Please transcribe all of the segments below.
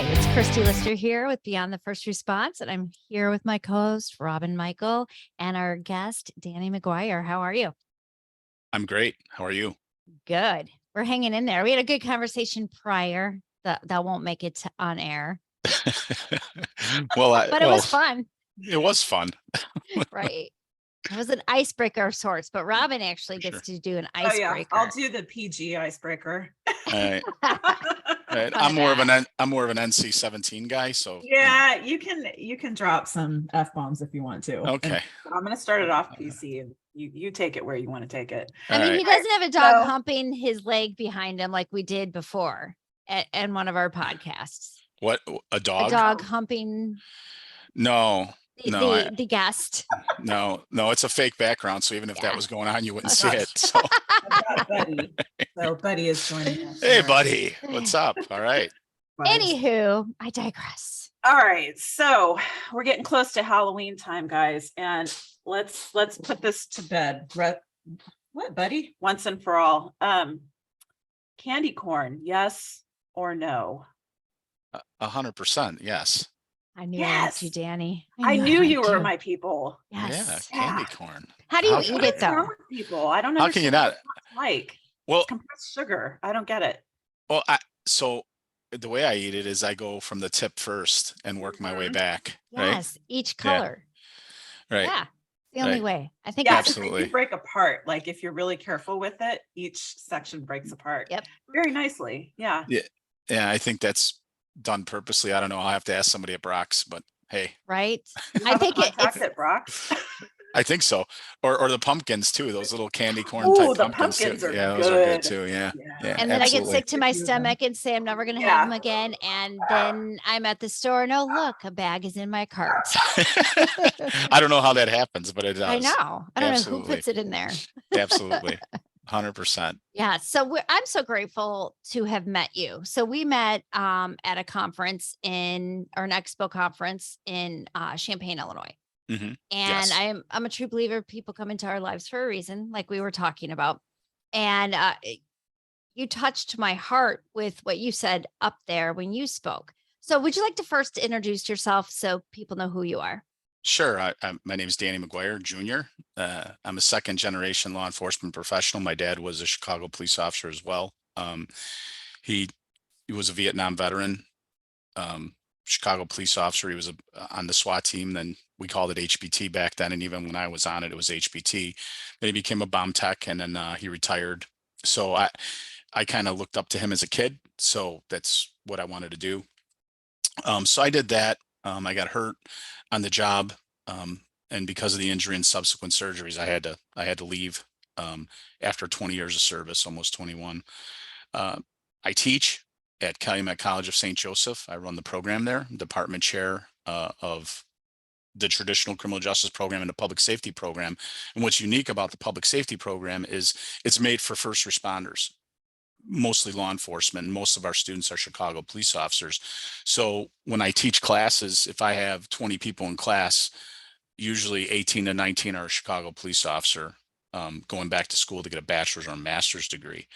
it's Christy Lister here with Beyond the First Response, and I'm here with my co-host, Robyn Michael, and our guest, Danny McGuire. How are you? I'm great. How are you? Good. We're hanging in there. We had a good conversation prior that won't make it on air, but it was fun. It was fun. Right. It was an icebreaker of sorts, but Robyn actually gets to do an icebreaker. I'll do the PG icebreaker. Right. I'm more of an NC-17 guy, so yeah, you can drop some F-bombs if you want to. Okay. And I'm gonna start it off PC, and you take it where you want to take it. I mean, he doesn't have a dog humping his leg behind him like we did before at one of our podcasts. What, a dog? A dog humping. No. The guest. No, it's a fake background. So even if that was going on, you wouldn't see it. So. Buddy. So Buddy is joining us. Hey, Buddy, what's up? All right. Anywho, I digress. All right, so we're getting close to Halloween time, guys, and let's put this to bed. What, Buddy? Once and for all. Candy corn, yes or no? 100%, yes. I knew I liked you, Danny. I knew you were my people. Yes. Yeah, candy corn. How do you eat it though? People, I don't know. How can you not? Like, well, it's compressed sugar. I don't get it. Well, so the way I eat it is I go from the tip first and work my way back. Yes, right? Each color. Yeah. Right. Yeah. The only way. I think absolutely. You break apart. Like if you're really careful with it, each section breaks apart. Yep. Very nicely. Yeah. Yeah. I think that's done purposely. I don't know. I'll have to ask somebody at Brock's, but hey. Right. I think it's at Brock's. I think so. Or the pumpkins too. Those little candy corn type pumpkins too. Yeah, those are good too. Yeah. And then I get sick to my stomach and say I'm never going to have them again. And then I'm at the store and look, a bag is in my cart. I don't know how that happens, but it does. I know. I don't know who puts it in there. Absolutely. 100%. Yeah. So I'm so grateful to have met you. So we met at a conference an expo conference in Champaign, Illinois. Mm-hmm. And I'm a true believer people come into our lives for a reason, like we were talking about. And you touched my heart with what you said up there when you spoke. So would you like to first introduce yourself so people know who you are? Sure. My name is Danny McGuire Jr. I'm a second generation law enforcement professional. My dad was a Chicago police officer as well. He was a Vietnam veteran, Chicago police officer. He was on the SWAT team. Then we called it HPT back then. And even when I was on it, it was HPT. Then he became a bomb tech and then he retired. So I kind of looked up to him as a kid. So that's what I wanted to do. So I did that. I got hurt on the job. And because of the injury and subsequent surgeries, I had to leave after 20 years of service, almost 21. I teach at Calumet College of St. Joseph. I run the program there, department chair of the traditional criminal justice program and the public safety program. And what's unique about the public safety program is it's made for first responders, mostly law enforcement. And most of our students are Chicago police officers. So when I teach classes, if I have 20 people in class, usually 18 to 19 are a Chicago police officer going back to school to get a bachelor's or a master's degree.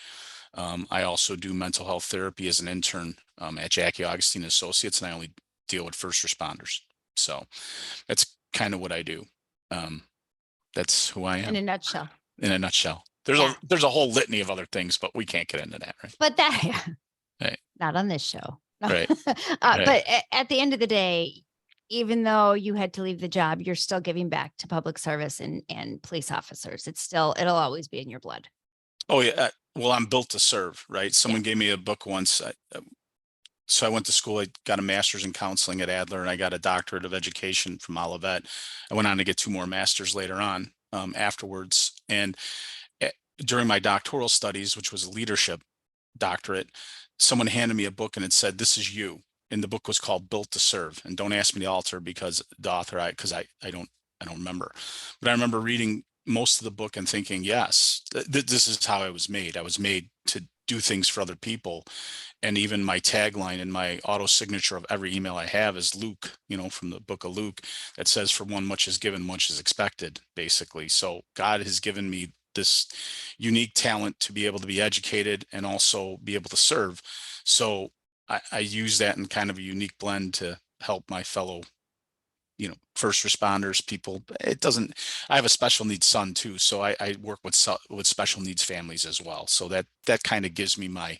I also do mental health therapy as an intern at Augustine Associates, and I only deal with first responders. So that's kind of what I do. That's who I am. In a nutshell. In a nutshell. There's a whole litany of other things, but we can't get into that, right? But right. Not on this show. No. Right. But at the end of the day, even though you had to leave the job, you're still giving back to public service and police officers. It'll always be in your blood. Oh yeah. Well, I'm built to serve, right? Someone gave me a book once. So I went to school. I got a master's in counseling at Adler, and I got a doctorate of education from Olivet. I went on to get 2 more masters later on afterwards. And during my doctoral studies, which was a leadership doctorate, someone handed me a book and it said, "This is you." And the book was called Built to Serve. And don't ask me the author because I don't remember. But I remember reading most of the book and thinking, yes, this is how I was made. I was made to do things for other people. And even my tagline and my auto signature of every email I have is Luke, from the book of Luke, that says, "For one much is given, much is expected," basically. So God has given me this unique talent to be able to be educated and also be able to serve. So I use that in kind of a unique blend to help my fellow, first responders, people. I have a special needs son too. So I work with special needs families as well. So that kind of gives me my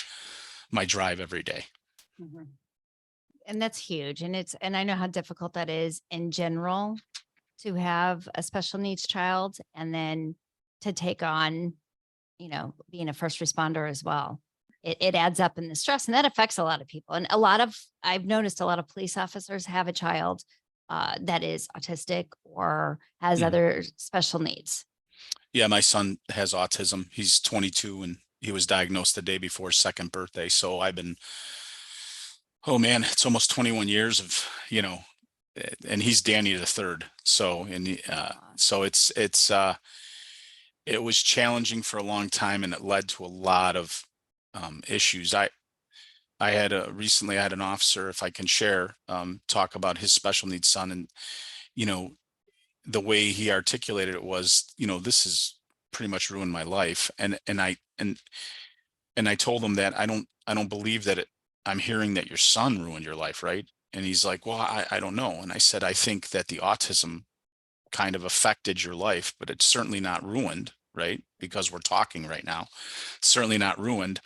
drive every day. Mhm. And that's huge. And I know how difficult that is in general to have a special needs child and then to take on, being a first responder as well. It adds up in the stress, and that affects a lot of people. And I've noticed a lot of police officers have a child that is autistic or has Mhm. other special needs. Yeah, my son has autism. He's 22 and he was diagnosed the day before his second birthday. So oh man, it's almost 21 years of, and he's Danny the third. So, so it was challenging for a long time, and it led to a lot of issues. Recently I had an officer, if I can share, talk about his special needs son, and, the way he articulated it was, this has pretty much ruined my life. And I told him that I don't believe that I'm hearing that your son ruined your life, right? And he's like, well, I don't know. And I said, I think that the autism kind of affected your life, but it's certainly not ruined, right? Because we're talking right now. It's certainly not ruined.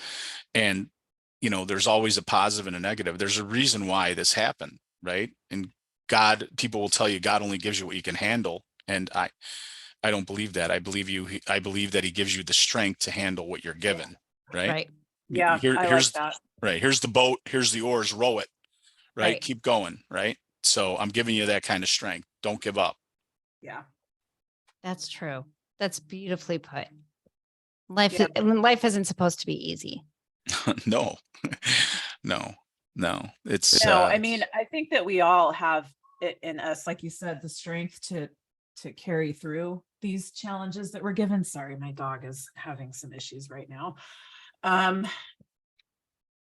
And, there's always a positive and a negative. There's a reason why this happened, right? And people will tell you God only gives you what you can handle. And I don't believe that. I believe that he gives you the strength to handle what you're given, right? Right. Yeah, I like that. Right. Here's the boat. Here's the oars. Row it. Right. Right. Keep going. Right. So I'm giving you that kind of strength. Don't give up. Yeah. That's true. That's beautifully put. Yeah. Life isn't supposed to be easy. No, no. It's I mean, I think that we all have it in us, like you said, the strength to carry through these challenges that we're given. Sorry, my dog is having some issues right now. And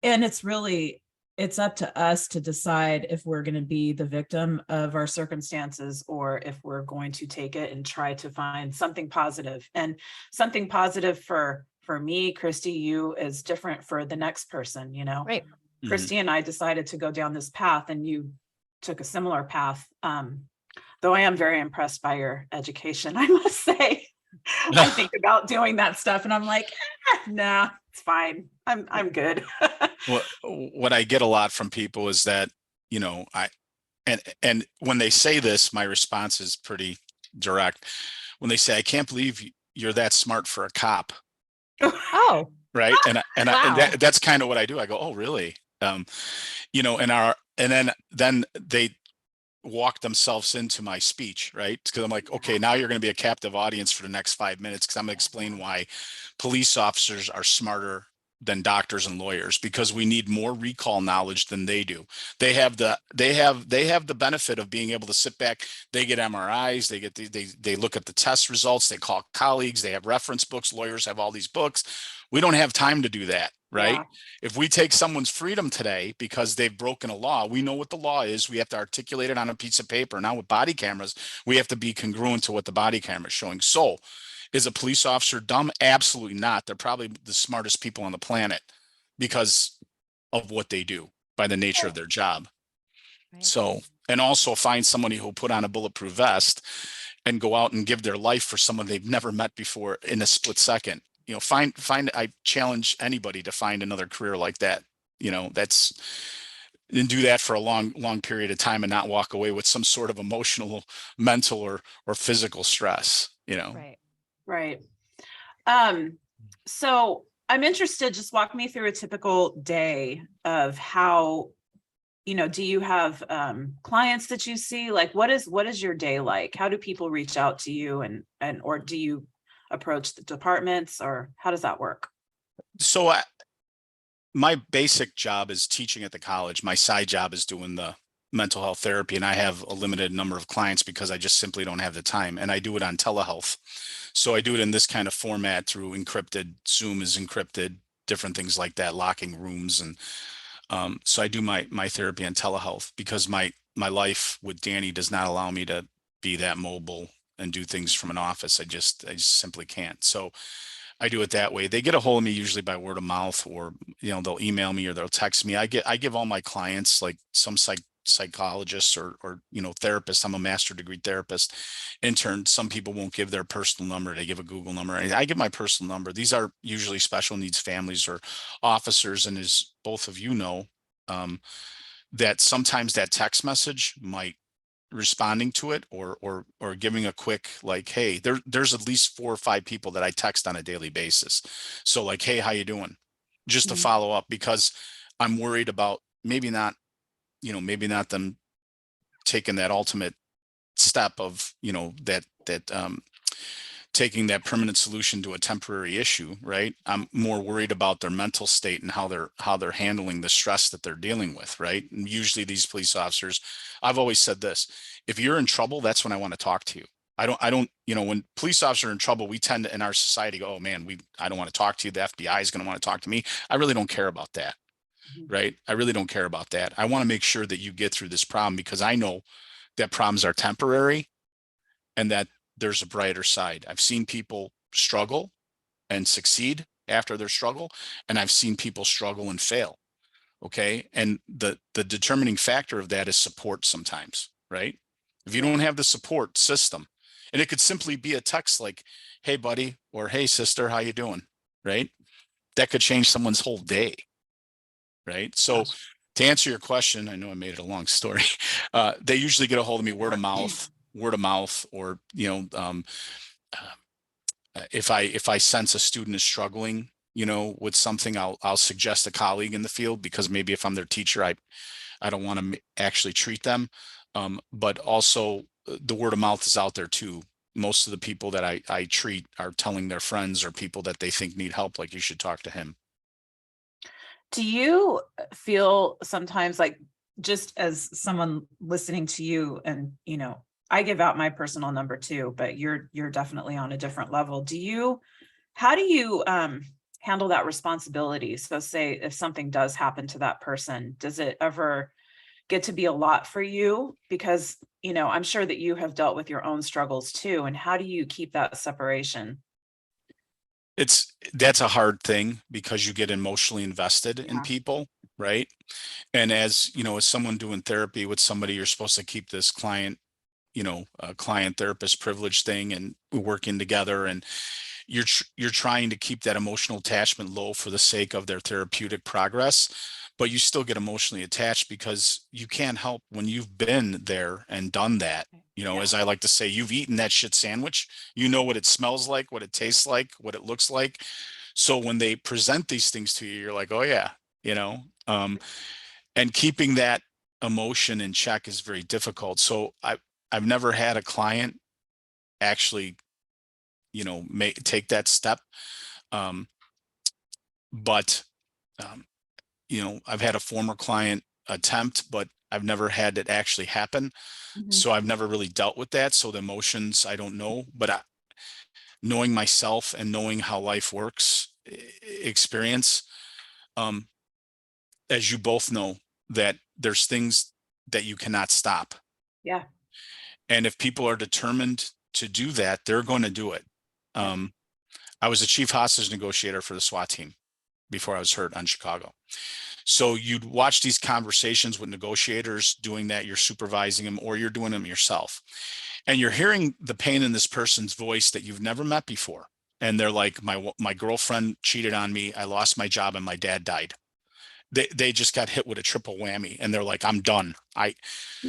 it's up to us to decide if we're going to be the victim of our circumstances or if we're going to take it and try to find something positive. And something positive for me, Christy, you is different for the next person, Right. Christy and I decided to go down this path, and you took a similar path. Though I am very impressed by your education, I must say. I think about doing that stuff and I'm like, nah, it's fine. I'm good. what I get a lot from people is that, and when they say this, my response is pretty direct. When they say, I can't believe you're that smart for a cop. Oh, Right. And Wow. that's kind of what I do. I go, oh, really? And then they walk themselves into my speech, right? Because I'm like, okay, now you're going to be a captive audience for the next 5 minutes, because I'm going to explain why police officers are smarter than doctors and lawyers, because we need more recall knowledge than they do. They have the benefit of being able to sit back. They get MRIs, they look at the test results, they call colleagues, they have reference books. Lawyers have all these books. We don't have time to do that, right? Yeah. If we take someone's freedom today because they've broken a law, we know what the law is. We have to articulate it on a piece of paper. Now with body cameras, we have to be congruent to what the body camera is showing. So is a police officer dumb? Absolutely not. They're probably the smartest people on the planet because of what they do by the nature of their job. Right. So, and also find somebody who'll put on a bulletproof vest and go out and give their life for someone they've never met before in a split second. I challenge anybody to find another career like that. And do that for a long period of time and not walk away with some sort of emotional, mental, or physical stress, Right. Right. So I'm interested, just walk me through a typical day of how, do you have clients that you see? Like, what is your day like? How do people reach out to you or do you approach the departments, or how does that work? So my basic job is teaching at the college. My side job is doing the mental health therapy, and I have a limited number of clients because I just simply don't have the time, and I do it on telehealth. So I do it in this kind of format through encrypted. Zoom is encrypted, different things like that, locking rooms. And so I do my therapy on telehealth because my life with Danny does not allow me to be that mobile and do things from an office. I just simply can't. So I do it that way. They get a hold of me usually by word of mouth, or, they'll email me or they'll text me. I give all my clients, like some psychologists or, therapists. I'm a master degree therapist, intern. Some people won't give their personal number. They give a Google number. I give my personal number. These are usually special needs families or officers. And as both of you know, that sometimes that text message might, responding to it or giving a quick, like, hey, there's at least 4 or 5 people that I text on a daily basis. So like, hey, how you doing? Just to follow up, because I'm worried about maybe not them taking that ultimate step of, taking that permanent solution to a temporary issue, right? I'm more worried about their mental state and how they're handling the stress that they're dealing with, right? And usually these police officers, I've always said this, if you're in trouble, that's when I want to talk to you. I don't, when police officers are in trouble, we tend to, in our society, go, oh man, I don't want to talk to you. The FBI is going to want to talk to me. I really don't care about that, right? I really don't care about that. I want to make sure that you get through this problem, because I know that problems are temporary and that there's a brighter side. I've seen people struggle and succeed after their struggle, and I've seen people struggle and fail. Okay. And the determining factor of that is support sometimes, right? If you don't have the support system, and it could simply be a text like, hey buddy, or hey sister, how you doing? Right? That could change someone's whole day. Right? So to answer your question, I know I made it a long story. They usually get a hold of me word of mouth, or, if I sense a student is struggling, with something, I'll suggest a colleague in the field, because maybe if I'm their teacher, I don't want to actually treat them. But also the word of mouth is out there too. Most of the people that I treat are telling their friends or people that they think need help, like, you should talk to him. Do you feel sometimes, like, just as someone listening to you, and, I give out my personal number too, but you're definitely on a different level. How do you handle that responsibility? So say if something does happen to that person, does it ever get to be a lot for you? Because, I'm sure that you have dealt with your own struggles too. And how do you keep that separation? That's a hard thing, because you get emotionally invested in people, right? And as someone doing therapy with somebody, you're supposed to keep this client therapist privilege thing, and working together, and you're trying to keep that emotional attachment low for the sake of their therapeutic progress, but you still get emotionally attached, because you can't help when you've been there and done that. As I like to say, you've eaten that shit sandwich, what it smells like, what it tastes like, what it looks like. So when they present these things to you, you're like, oh yeah, and keeping that emotion in check is very difficult. So I've never had a client actually, take that step. But, I've had a former client attempt, but I've never had it actually happen. So I've never really dealt with that. So the emotions, I don't know, but knowing myself and knowing how life works, experience, as you both know, that there's things that you cannot stop. Yeah. And if people are determined to do that, they're going to do it. I was a chief hostage negotiator for the SWAT team before I was hurt on Chicago. So you'd watch these conversations with negotiators doing that. You're supervising them, or you're doing them yourself. And you're hearing the pain in this person's voice that you've never met before. And they're like, my girlfriend cheated on me. I lost my job, and my dad died. They just got hit with a triple whammy, and they're like, I'm done.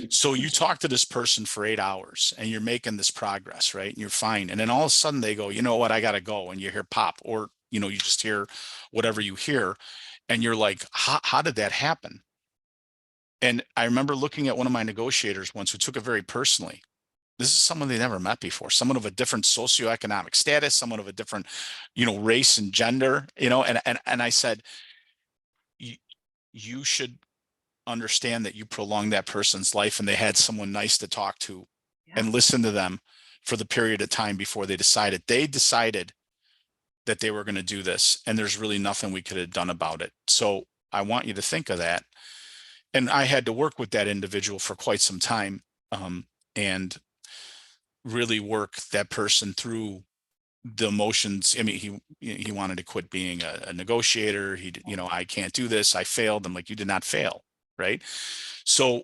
So you talk to this person for 8 hours, and you're making this progress, right? And you're fine. And then all of a sudden they go, you know what, I got to go. And you hear pop, or, you just hear whatever you hear. And you're like, how did that happen? And I remember looking at one of my negotiators once who took it very personally. This is someone they never met before, someone of a different socioeconomic status, someone of a different, race and gender, and I said, you should understand that you prolonged that person's life, and they had someone nice to talk to and listen to them for the period of time before they decided that they were going to do this. And there's really nothing we could have done about it. So I want you to think of that. And I had to work with that individual for quite some time, and really work that person through the emotions. I mean, he wanted to quit being a negotiator. I can't do this. I failed. I'm like, you did not fail. Right. So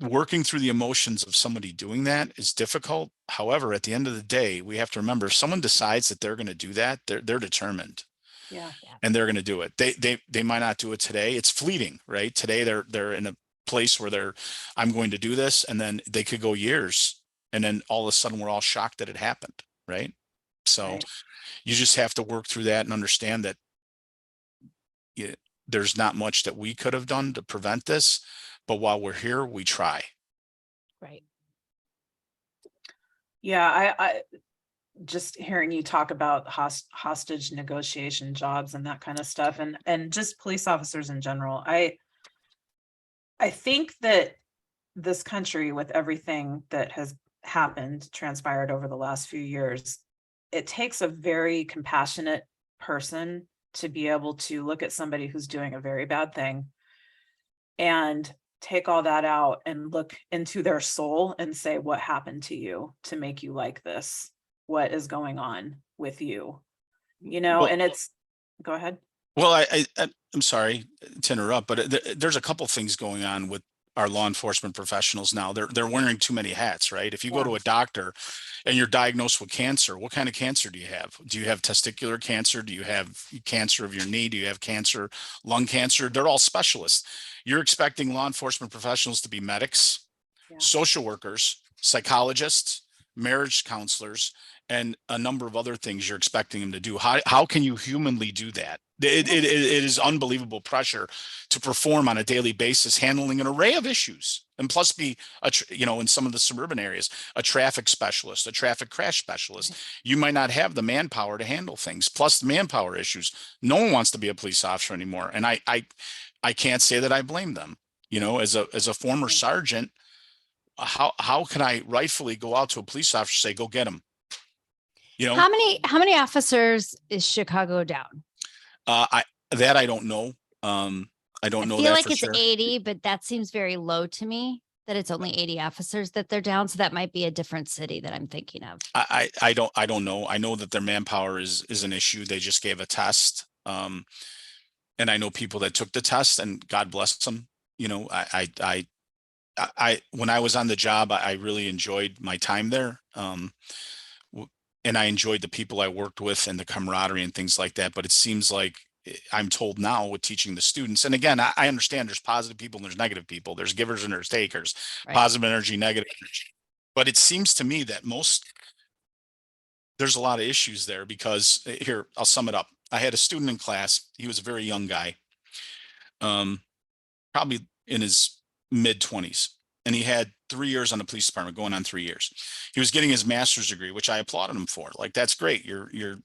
working through the emotions of somebody doing that is difficult. However, at the end of the day, we have to remember if someone decides that they're going to do that, they're determined. Yeah. And they're going to do it. They might not do it today. It's fleeting, right? Today they're in a place where I'm going to do this, and then they could go years, and then all of a sudden we're all shocked that it happened, right? So Right. you just have to work through that and understand that there's not much that we could have done to prevent this, but while we're here, we try. Right. Yeah, I just hearing you talk about hostage negotiation jobs and that kind of stuff, and just police officers in general. I think that this country, with everything that has transpired over the last few years, it takes a very compassionate person to be able to look at somebody who's doing a very bad thing and take all that out and look into their soul and say, what happened to you to make you like this? What is going on with you? Well, And it's, go ahead. Well, I'm sorry to interrupt, but there's a couple things going on with our law enforcement professionals now. They're wearing too many hats, right? If you go Yeah. to a doctor and you're diagnosed with cancer, what kind of cancer do you have? Do you have testicular cancer? Do you have cancer of your knee? Do you have cancer, lung cancer? They're all specialists. You're expecting law enforcement professionals to be medics, Yeah. social workers, psychologists, marriage counselors, and a number of other things you're expecting them to do. How can you humanly do that? It is unbelievable pressure to perform on a daily basis, handling an array of issues, and plus be in some of the suburban areas, a traffic specialist, a traffic crash specialist. You might not have the manpower to handle things, plus the manpower issues. No one wants to be a police officer anymore, and I can't say that I blame them. As a former sergeant, how can I rightfully go out to a police officer and say, go get him? How many officers is Chicago down? I don't know. I don't know feel that like for it's sure. 80, but that seems very low to me, that it's only 80 officers that they're down. So that might be a different city that I'm thinking of. I don't know. I know that their manpower is an issue. They just gave a test. And I know people that took the test, and God bless them. When I was on the job, I really enjoyed my time there. And I enjoyed the people I worked with and the camaraderie and things like that. But it seems like I'm told now with teaching the students, and again, I understand there's positive people and there's negative people. There's givers and there's takers, Right. Positive energy, negative energy. But it seems to me that there's a lot of issues there because here, I'll sum it up. I had a student in class. He was a very young guy, probably in his mid 20s. And he had 3 years on the police department, going on 3 years. He was getting his master's degree, which I applauded him for. Like, that's great. You're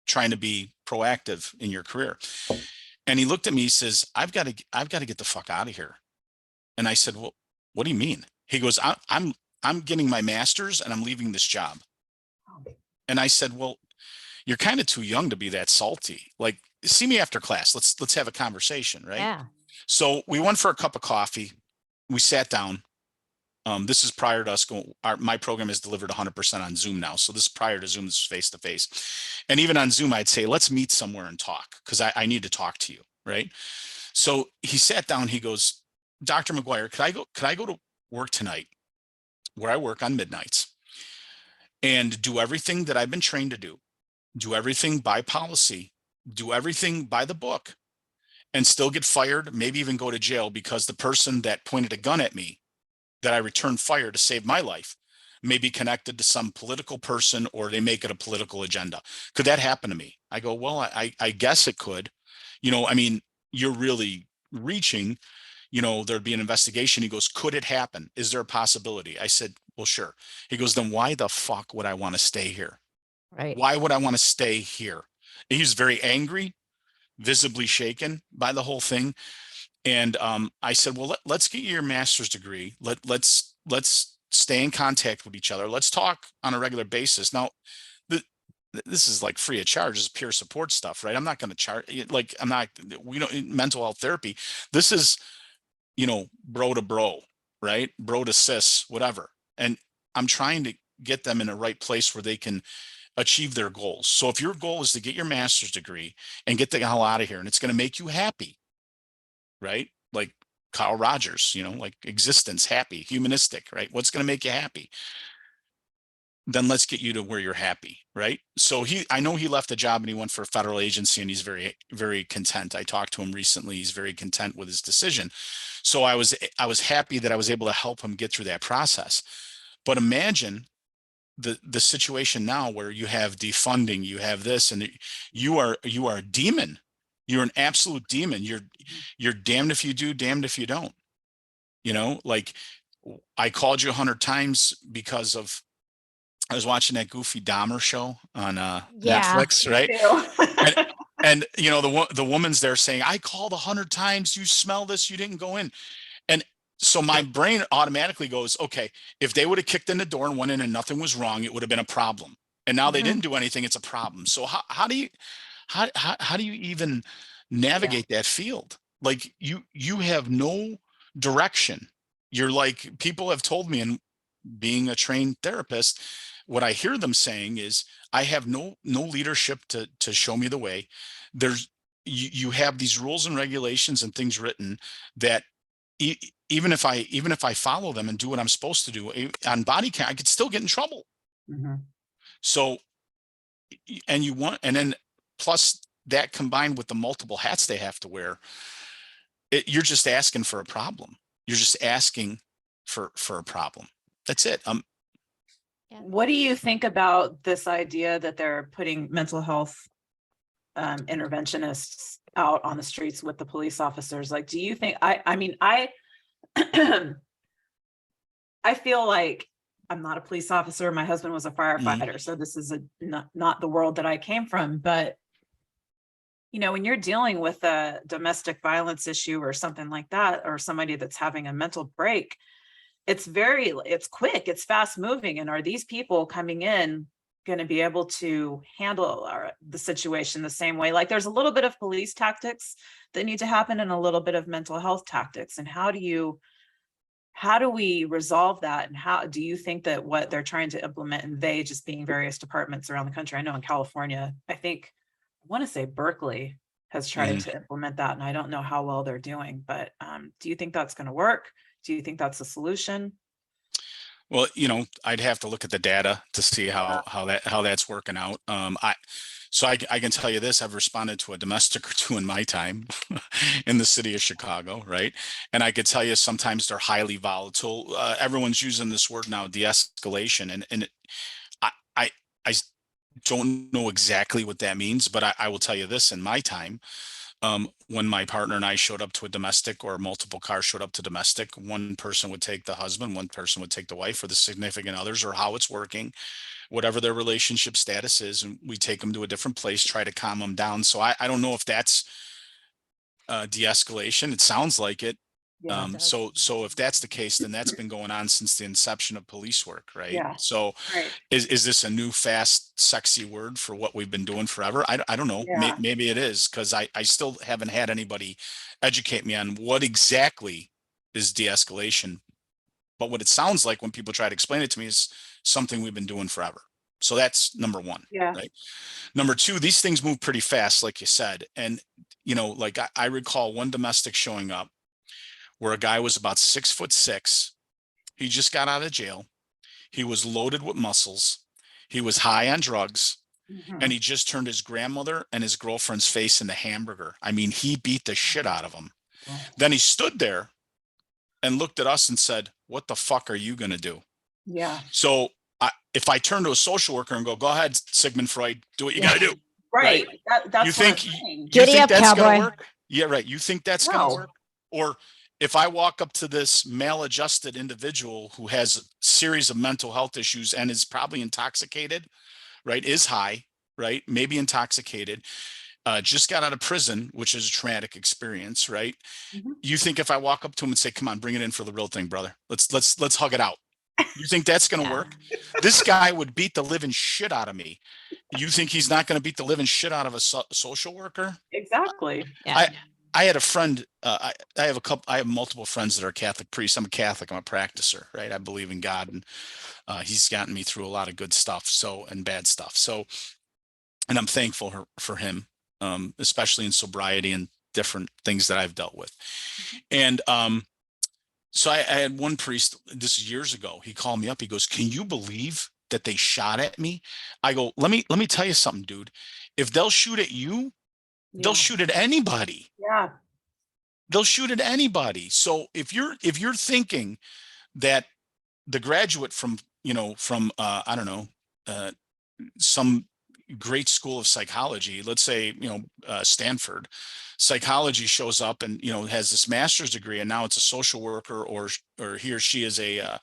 trying to be proactive in your career. And he looked at me, he says, I've got to get the fuck out of here. And I said, well, what do you mean? He goes, I'm getting my master's and I'm leaving this job. And I said, well, you're kind of too young to be that salty. Like, see me after class. Let's have a conversation. Right. Yeah. So we went for a cup of coffee. We sat down. This is prior to us going. My program is delivered 100% on Zoom now. So this is prior to Zoom. This is face to face. And even on Zoom, I'd say, let's meet somewhere and talk, because I need to talk to you. Right. So he sat down. He goes, Dr. McGuire, could I go to work tonight where I work on midnights and do everything that I've been trained to do everything by policy, do everything by the book, and still get fired, maybe even go to jail, because the person that pointed a gun at me that I returned fire to save my life may be connected to some political person, or they make it a political agenda. Could that happen to me? I go, well, I guess it could. I mean, you're really reaching, there'd be an investigation. He goes, could it happen? Is there a possibility? I said, well, sure. He goes, then why the fuck would I want to stay here? Right. Why would I want to stay here? He was very angry, visibly shaken by the whole thing. And I said, well, let's get your master's degree. Let's stay in contact with each other. Let's talk on a regular basis. Now, this is like free of charge. This is peer support stuff, right? I'm not going to charge, we don't, mental health therapy. This is, bro to bro, right? Bro to sis, whatever. And I'm trying to get them in a right place where they can achieve their goals. So if your goal is to get your master's degree and get the hell out of here, and it's going to make you happy, right? Like Carl Rogers, like existence, happy, humanistic, right? What's going to make you happy? Then let's get you to where you're happy, right? So I know he left a job and he went for a federal agency, and he's very, very content. I talked to him recently. He's very content with his decision. So I was happy that I was able to help him get through that process. But imagine the situation now where you have defunding, you have this, and you are a demon. You're an absolute demon. You're damned if you do, damned if you don't. Like I called you 100 times because I was watching that goofy Dahmer show on Netflix, right? And the woman's there saying, I called 100 times, you smell this, you didn't go in. And so my brain automatically goes, okay, if they would have kicked in the door and went in and nothing was wrong, it would have been a problem. And now they didn't do anything, it's a problem. So how do you even navigate that field? Like you have no direction. You're like, people have told me, and being a trained therapist, what I hear them saying is, I have no leadership to show me the way. You have these rules and regulations and things written that even if I follow them and do what I'm supposed to do on body count, I could still get in trouble. So, and then plus that combined with the multiple hats they have to wear, you're just asking for a problem. You're just asking for a problem. That's it. What do you think about this idea that they're putting mental health interventionists out on the streets with the police officers? Like, do you think, I mean, I feel like I'm not a police officer. My husband was a firefighter. So this is not the world that I came from. But, when you're dealing with a domestic violence issue or something like that, or somebody that's having a mental break, it's quick, it's fast moving. And are these people coming in going to be able to handle the situation the same way? Like, there's a little bit of police tactics that need to happen and a little bit of mental health tactics. And how do we resolve that? And how do you think that what they're trying to implement, and they just being various departments around the country? I know in California, I want to say Berkeley has tried to implement that, and I don't know how well they're doing, but do you think that's going to work? Do you think that's a solution? Well, I'd have to look at the data to see how that's working out. I can tell you this: I've responded to a domestic or two in my time in the city of Chicago, right? And I could tell you sometimes they're highly volatile. Everyone's using this word now, de-escalation, and I don't know exactly what that means, but I will tell you this: in my time, when my partner and I showed up to a domestic, or multiple cars showed up to domestic, one person would take the husband, one person would take the wife or the significant others, or how it's working, whatever their relationship status is, and we take them to a different place, try to calm them down. So I don't know if that's de-escalation. It sounds like it. Yeah, so if that's the case, then that's been going on since the inception of police work, right? Yeah. So right. is this a new, fast, sexy word for what we've been doing forever? I don't know. Yeah. Maybe it is, because I still haven't had anybody educate me on what exactly is de-escalation. But what it sounds like when people try to explain it to me is something we've been doing forever. So that's number one. Yeah. Right. Number two, these things move pretty fast, like you said. And, like I recall one domestic showing up where a guy was about 6'6". He just got out of jail. He was loaded with muscles. He was high on drugs. And he just turned his grandmother and his girlfriend's face into hamburger. I mean, he beat the shit out of them. Then he stood there and looked at us and said, what the fuck are you going to do? Yeah. So if I turn to a social worker and go ahead, Sigmund Freud, do what you got to do. Right. That's you think, you Giddy think up, that's cowboy. going to work? Yeah, right. You think that's going to No. work? Or if I walk up to this maladjusted individual who has a series of mental health issues and is probably intoxicated, right, is high, right, maybe intoxicated, just got out of prison, which is a traumatic experience, right? You think if I walk up to him and say, come on, bring it in for the real thing, brother. Let's hug it out. You think that's going to work? This guy would beat the living shit out of me. You think he's not going to beat the living shit out of a social worker? Exactly. Yeah. I had a friend, I have multiple friends that are Catholic priests. I'm a Catholic, I'm a practicer, right? I believe in God, and he's gotten me through a lot of good stuff, so, and bad stuff. So, and I'm thankful for him, especially in sobriety and different things that I've dealt with. And so I had one priest, this is years ago, he called me up, he goes, "Can you believe that they shot at me?" I go, let me tell you something, dude. If they'll shoot at you, they'll Yeah. shoot at anybody. Yeah. They'll shoot at anybody. So if you're thinking that the graduate from, from I don't know, uh, some great school of psychology, let's say, Stanford, psychology shows up and, has this master's degree, and now it's a social worker, or he or she is a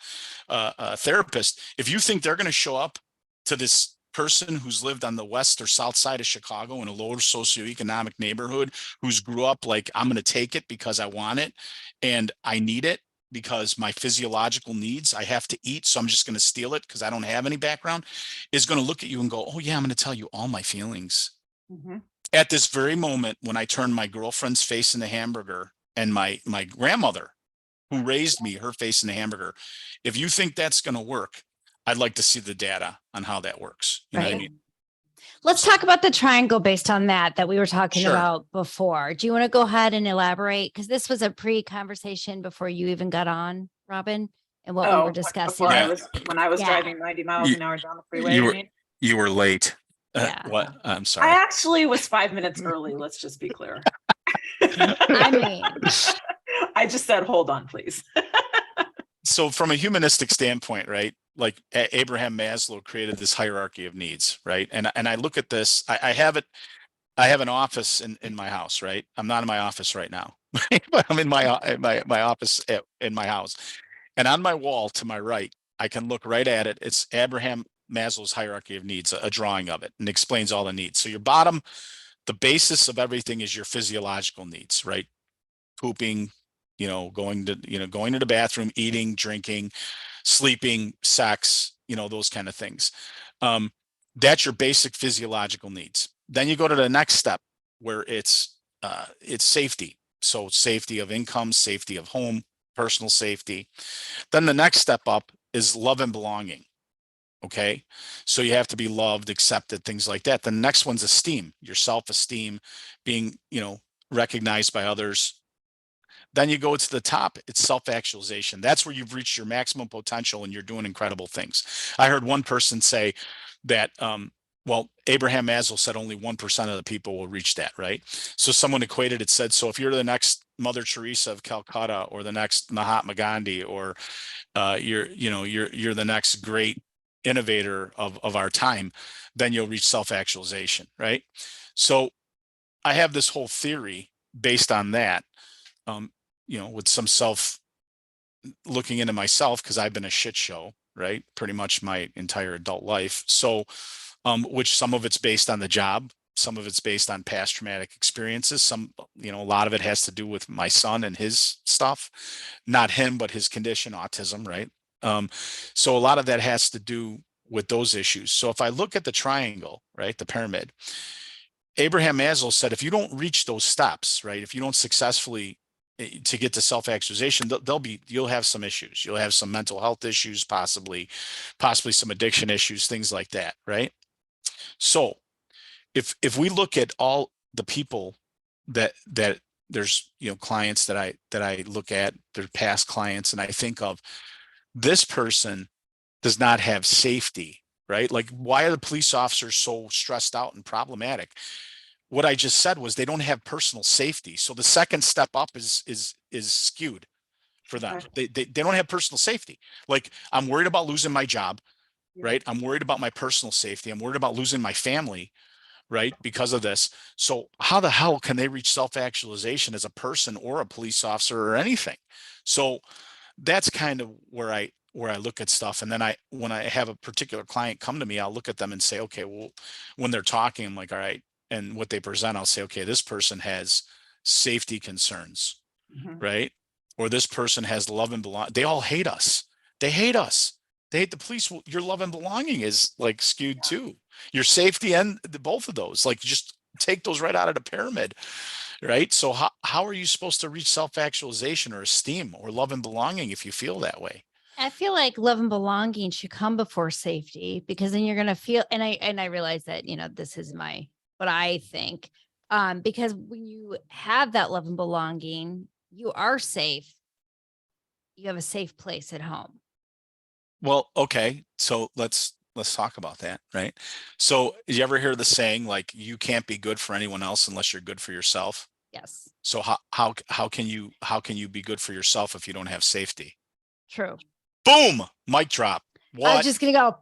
therapist. If you think they're going to show up to this person who's lived on the west or south side of Chicago in a lower socioeconomic neighborhood, who's grew up like, I'm going to take it because I want it and I need it because my physiological needs, I have to eat, so I'm just going to steal it because I don't have any background, is going to look at you and go, "Oh yeah, I'm going to tell you all my feelings." Mhm. At this very moment, when I turned my girlfriend's face in the hamburger, and my grandmother who raised me, her face in the hamburger, if you think that's going to work, I'd like to see the data on how that works. You know what I Right. mean? Let's talk about the triangle based on that we were talking Sure. about before. Do you want to go ahead and elaborate? Because this was a pre-conversation before you even got on, Robyn, and what we were Oh, discussing. before Yeah. when I was Yeah. driving 90 miles You, an hour down the freeway, you you were mean? you were late. Yeah. What? I'm I sorry. actually was 5 minutes early. Let's just be clear. I mean, I just said, hold on, please. So from a humanistic standpoint, right? Like Abraham Maslow created this hierarchy of needs, right? And I look at this, I have it, I have an office in my house, right? I'm not in my office right now, but I'm in my office in my house. And on my wall to my right, I can look right at it. It's Abraham Maslow's hierarchy of needs, a drawing of it, and explains all the needs. So your bottom, the basis of everything is your physiological needs, right? Pooping, going to the bathroom, eating, drinking, sleeping, sex, those kind of things. That's your basic physiological needs. Then you go to the next step where it's safety. So safety of income, safety of home, personal safety. Then the next step up is love and belonging. Okay. So you have to be loved, accepted, things like that. The next one's esteem, your self-esteem, being, recognized by others. Then you go to the top, it's self-actualization. That's where you've reached your maximum potential and you're doing incredible things. I heard one person say that, well, Abraham Maslow said only 1% of the people will reach that, right? So someone equated it, said, so if you're the next Mother Teresa of Calcutta, or the next Mahatma Gandhi, or you're the next great innovator of our time, then you'll reach self-actualization, right? So I have this whole theory based on that, with some looking into myself, because I've been a shit show, right? Pretty much my entire adult life. So, which some of it's based on the job, some of it's based on past traumatic experiences. Some, a lot of it has to do with my son and his stuff, not him, but his condition, autism, right? So a lot of that has to do with those issues. So if I look at the triangle, right, the pyramid, Abraham Maslow said, if you don't reach those steps, right, if you don't successfully to get to self-actualization, you'll have some issues. You'll have some mental health issues, possibly some addiction issues, things like that, right? So if we look at all the people that there's, clients that I look at, their past clients, and I think of, this person does not have safety, right? Like, why are the police officers so stressed out and problematic? What I just said was they don't have personal safety. So the second step up is skewed for them. Okay. They don't have personal safety. Like, I'm worried about losing my job, Yeah. right? I'm worried about my personal safety. I'm worried about losing my family, right? Because of this. So how the hell can they reach self-actualization as a person or a police officer or anything? So that's kind of where I look at stuff. And then when I have a particular client come to me, I'll look at them and say, okay, well, when they're talking, I'm like, all right. And what they present, I'll say, okay, this person has safety concerns, Mhm. right? Or this person has love and belong. They all hate us. They hate us. They hate the police. Well, your love and belonging is like skewed too. Your safety and both of those, like, just take those right out of the pyramid. right? So how are you supposed to reach self-actualization or esteem or love and belonging if you feel that way? I feel like love and belonging should come before safety, because then you're going to feel, and I realize that, this is what I think. Because when you have that love and belonging, you are safe. You have a safe place at home. Well, okay. So let's talk about that, right? So you ever hear the saying, like, you can't be good for anyone else unless you're good for yourself? Yes. So how can you be good for yourself if you don't have safety? True. Boom, mic drop. I was What? just going to go.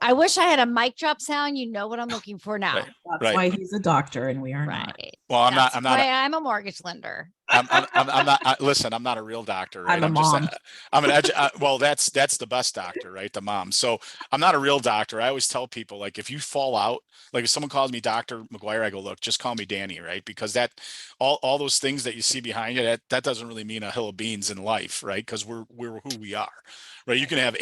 I wish I had a mic drop sound. You know what I'm looking for now. Right. That's Right. why he's a doctor and we are not. Right. Well, I'm That's not. why I'm a mortgage lender. I'm not. Listen, I'm not a real doctor, right? I'm a mom. I'm well, that's the best doctor, right? The mom. So I'm not a real doctor. I always tell people, like, if you fall out, like if someone calls me Dr. McGuire, I go, look, just call me Danny, right? Because that all those things that you see behind you, that doesn't really mean a hill of beans in life, right? Because we're who we are, right? You can have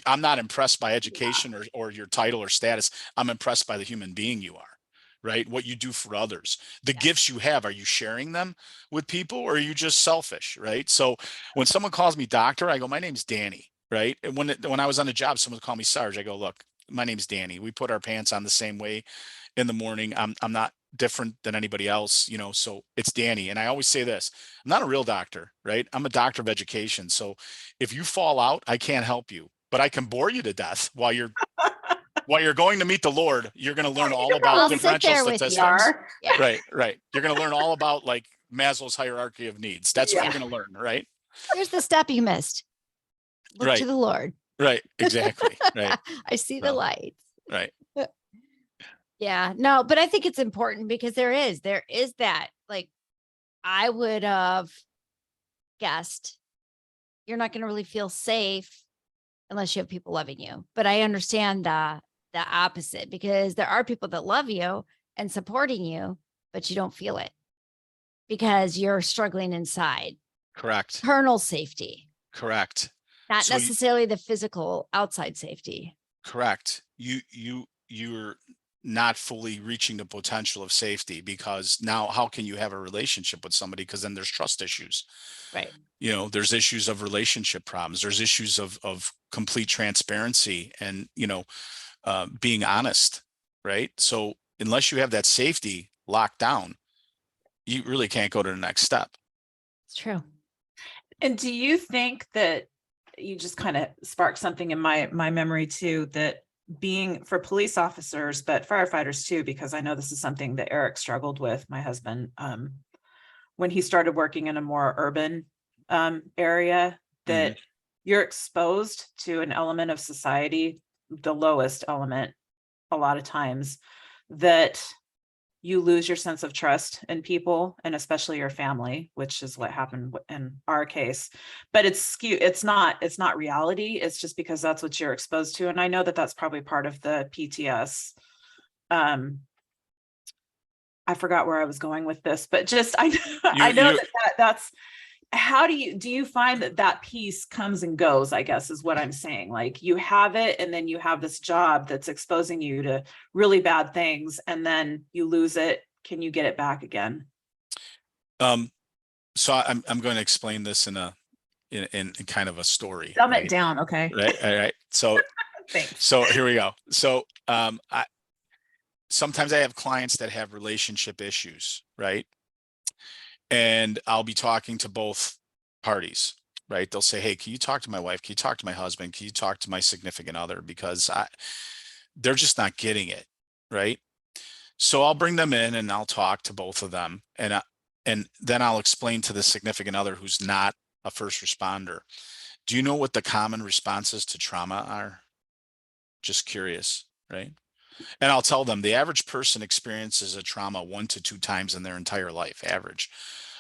I'm not impressed by education or your title or status. I'm impressed by the human being you are. Right? What you do for others, the gifts you have, are you sharing them with people, or are you just selfish? Right? So when someone calls me doctor, I go, my name's Danny. Right? And when I was on the job, someone called me Sarge. I go, look, my name's Danny. We put our pants on the same way in the morning. I'm not different than anybody else, so it's Danny. And I always say this, I'm not a real doctor, right? I'm a doctor of education. So if you fall out, I can't help you, but I can bore you to death while you're going to meet the Lord. You're going to learn all about I'll sit differential there with you. statistics. Yeah. Right. You're going to learn all about, like, Maslow's hierarchy of needs. That's what you're going to learn, right? Here's the step you missed. Look to the Lord. Right. Exactly. Right. I see the lights. Right. Yeah. No, but I think it's important because there is that, like, I would have guessed you're not going to really feel safe unless you have people loving you. But I understand the opposite, because there are people that love you and supporting you, but you don't feel it because you're struggling inside. Correct. Internal safety. Correct. Not So necessarily the physical outside safety. Correct. You're not fully reaching the potential of safety, because now how can you have a relationship with somebody? Because then there's trust issues. Right. There's issues of relationship problems. There's issues of complete transparency and, being honest, right? So unless you have that safety locked down, you really can't go to the next step. It's true. And do you think that you just kind of sparked something in my memory too, that being for police officers, but firefighters too, because I know this is something that Eric struggled with, my husband, when he started working in a more urban area, that you're exposed to an element of society, the lowest element, a lot of times, that you lose your sense of trust in people, and especially your family, which is what happened in our case. But it's skewed. It's not reality. It's just because that's what you're exposed to. And I know that that's probably part of the PTS. I forgot where I was going with this, but just I know that's how do you find that piece comes and goes, I guess is what I'm saying. Like, you have it, and then you have this job that's exposing you to really bad things, and then you lose it. Can you get it back again? So I'm going to explain this in kind of a story. Dumb it down. Okay. Right. All right. So, Thanks. So here we go. So, sometimes I have clients that have relationship issues, right? And I'll be talking to both parties, right? They'll say, hey, can you talk to my wife? Can you talk to my husband? Can you talk to my significant other? Because they're just not getting it, right? So I'll bring them in and I'll talk to both of them. And then I'll explain to the significant other who's not a first responder. Do you know what the common responses to trauma are? Just curious, right? And I'll tell them the average person experiences a trauma 1 to 2 times in their entire life, average.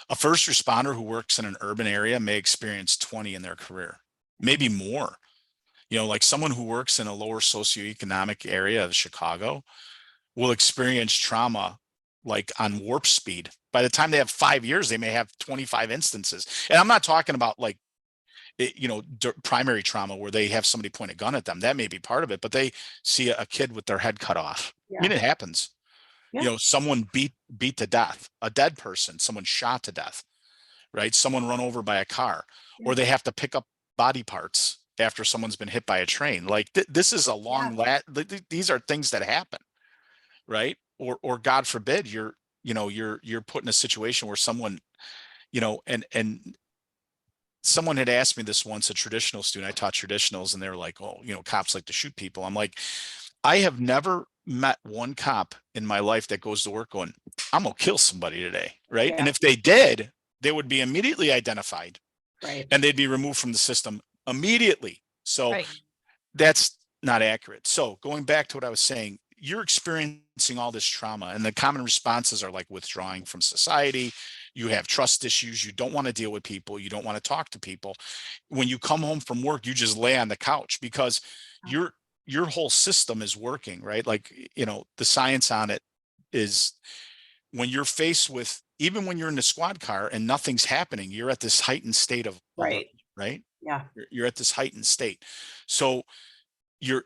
A first responder who works in an urban area may experience 20 in their career, maybe more. Like someone who works in a lower socioeconomic area of Chicago will experience trauma like on warp speed. By the time they have 5 years, they may have 25 instances. And I'm not talking about like, primary trauma where they have somebody point a gun at them. That may be part of it, but they see a kid with their head cut off. I mean, it happens, Yeah. You know, someone beat to death, a dead person, someone shot to death, right? Someone run over by a car, or they have to pick up body parts after someone's been hit by a train. Like this is a long these are things that happen, right? Or God forbid you're put in a situation where someone, you know, and someone had asked me this once, a traditional student. I taught traditionals, and they were like, oh, you know, cops like to shoot people. I'm like, I have never met one cop in my life that goes to work going, I'm gonna kill somebody today, right? And Yeah. if they did, they would be immediately identified Right. and they'd be removed from the system immediately. So Right. that's not accurate. So going back to what I was saying, you're experiencing all this trauma, and the common responses are like withdrawing from society. You have trust issues. You don't want to deal with people. You don't want to talk to people. When you come home from work, you just lay on the couch because your whole system is working, right? Like, you know, the science on it is when you're faced with, even when you're in the squad car and nothing's happening, you're at this heightened state of alert, Right. right? Yeah. You're at this heightened state. So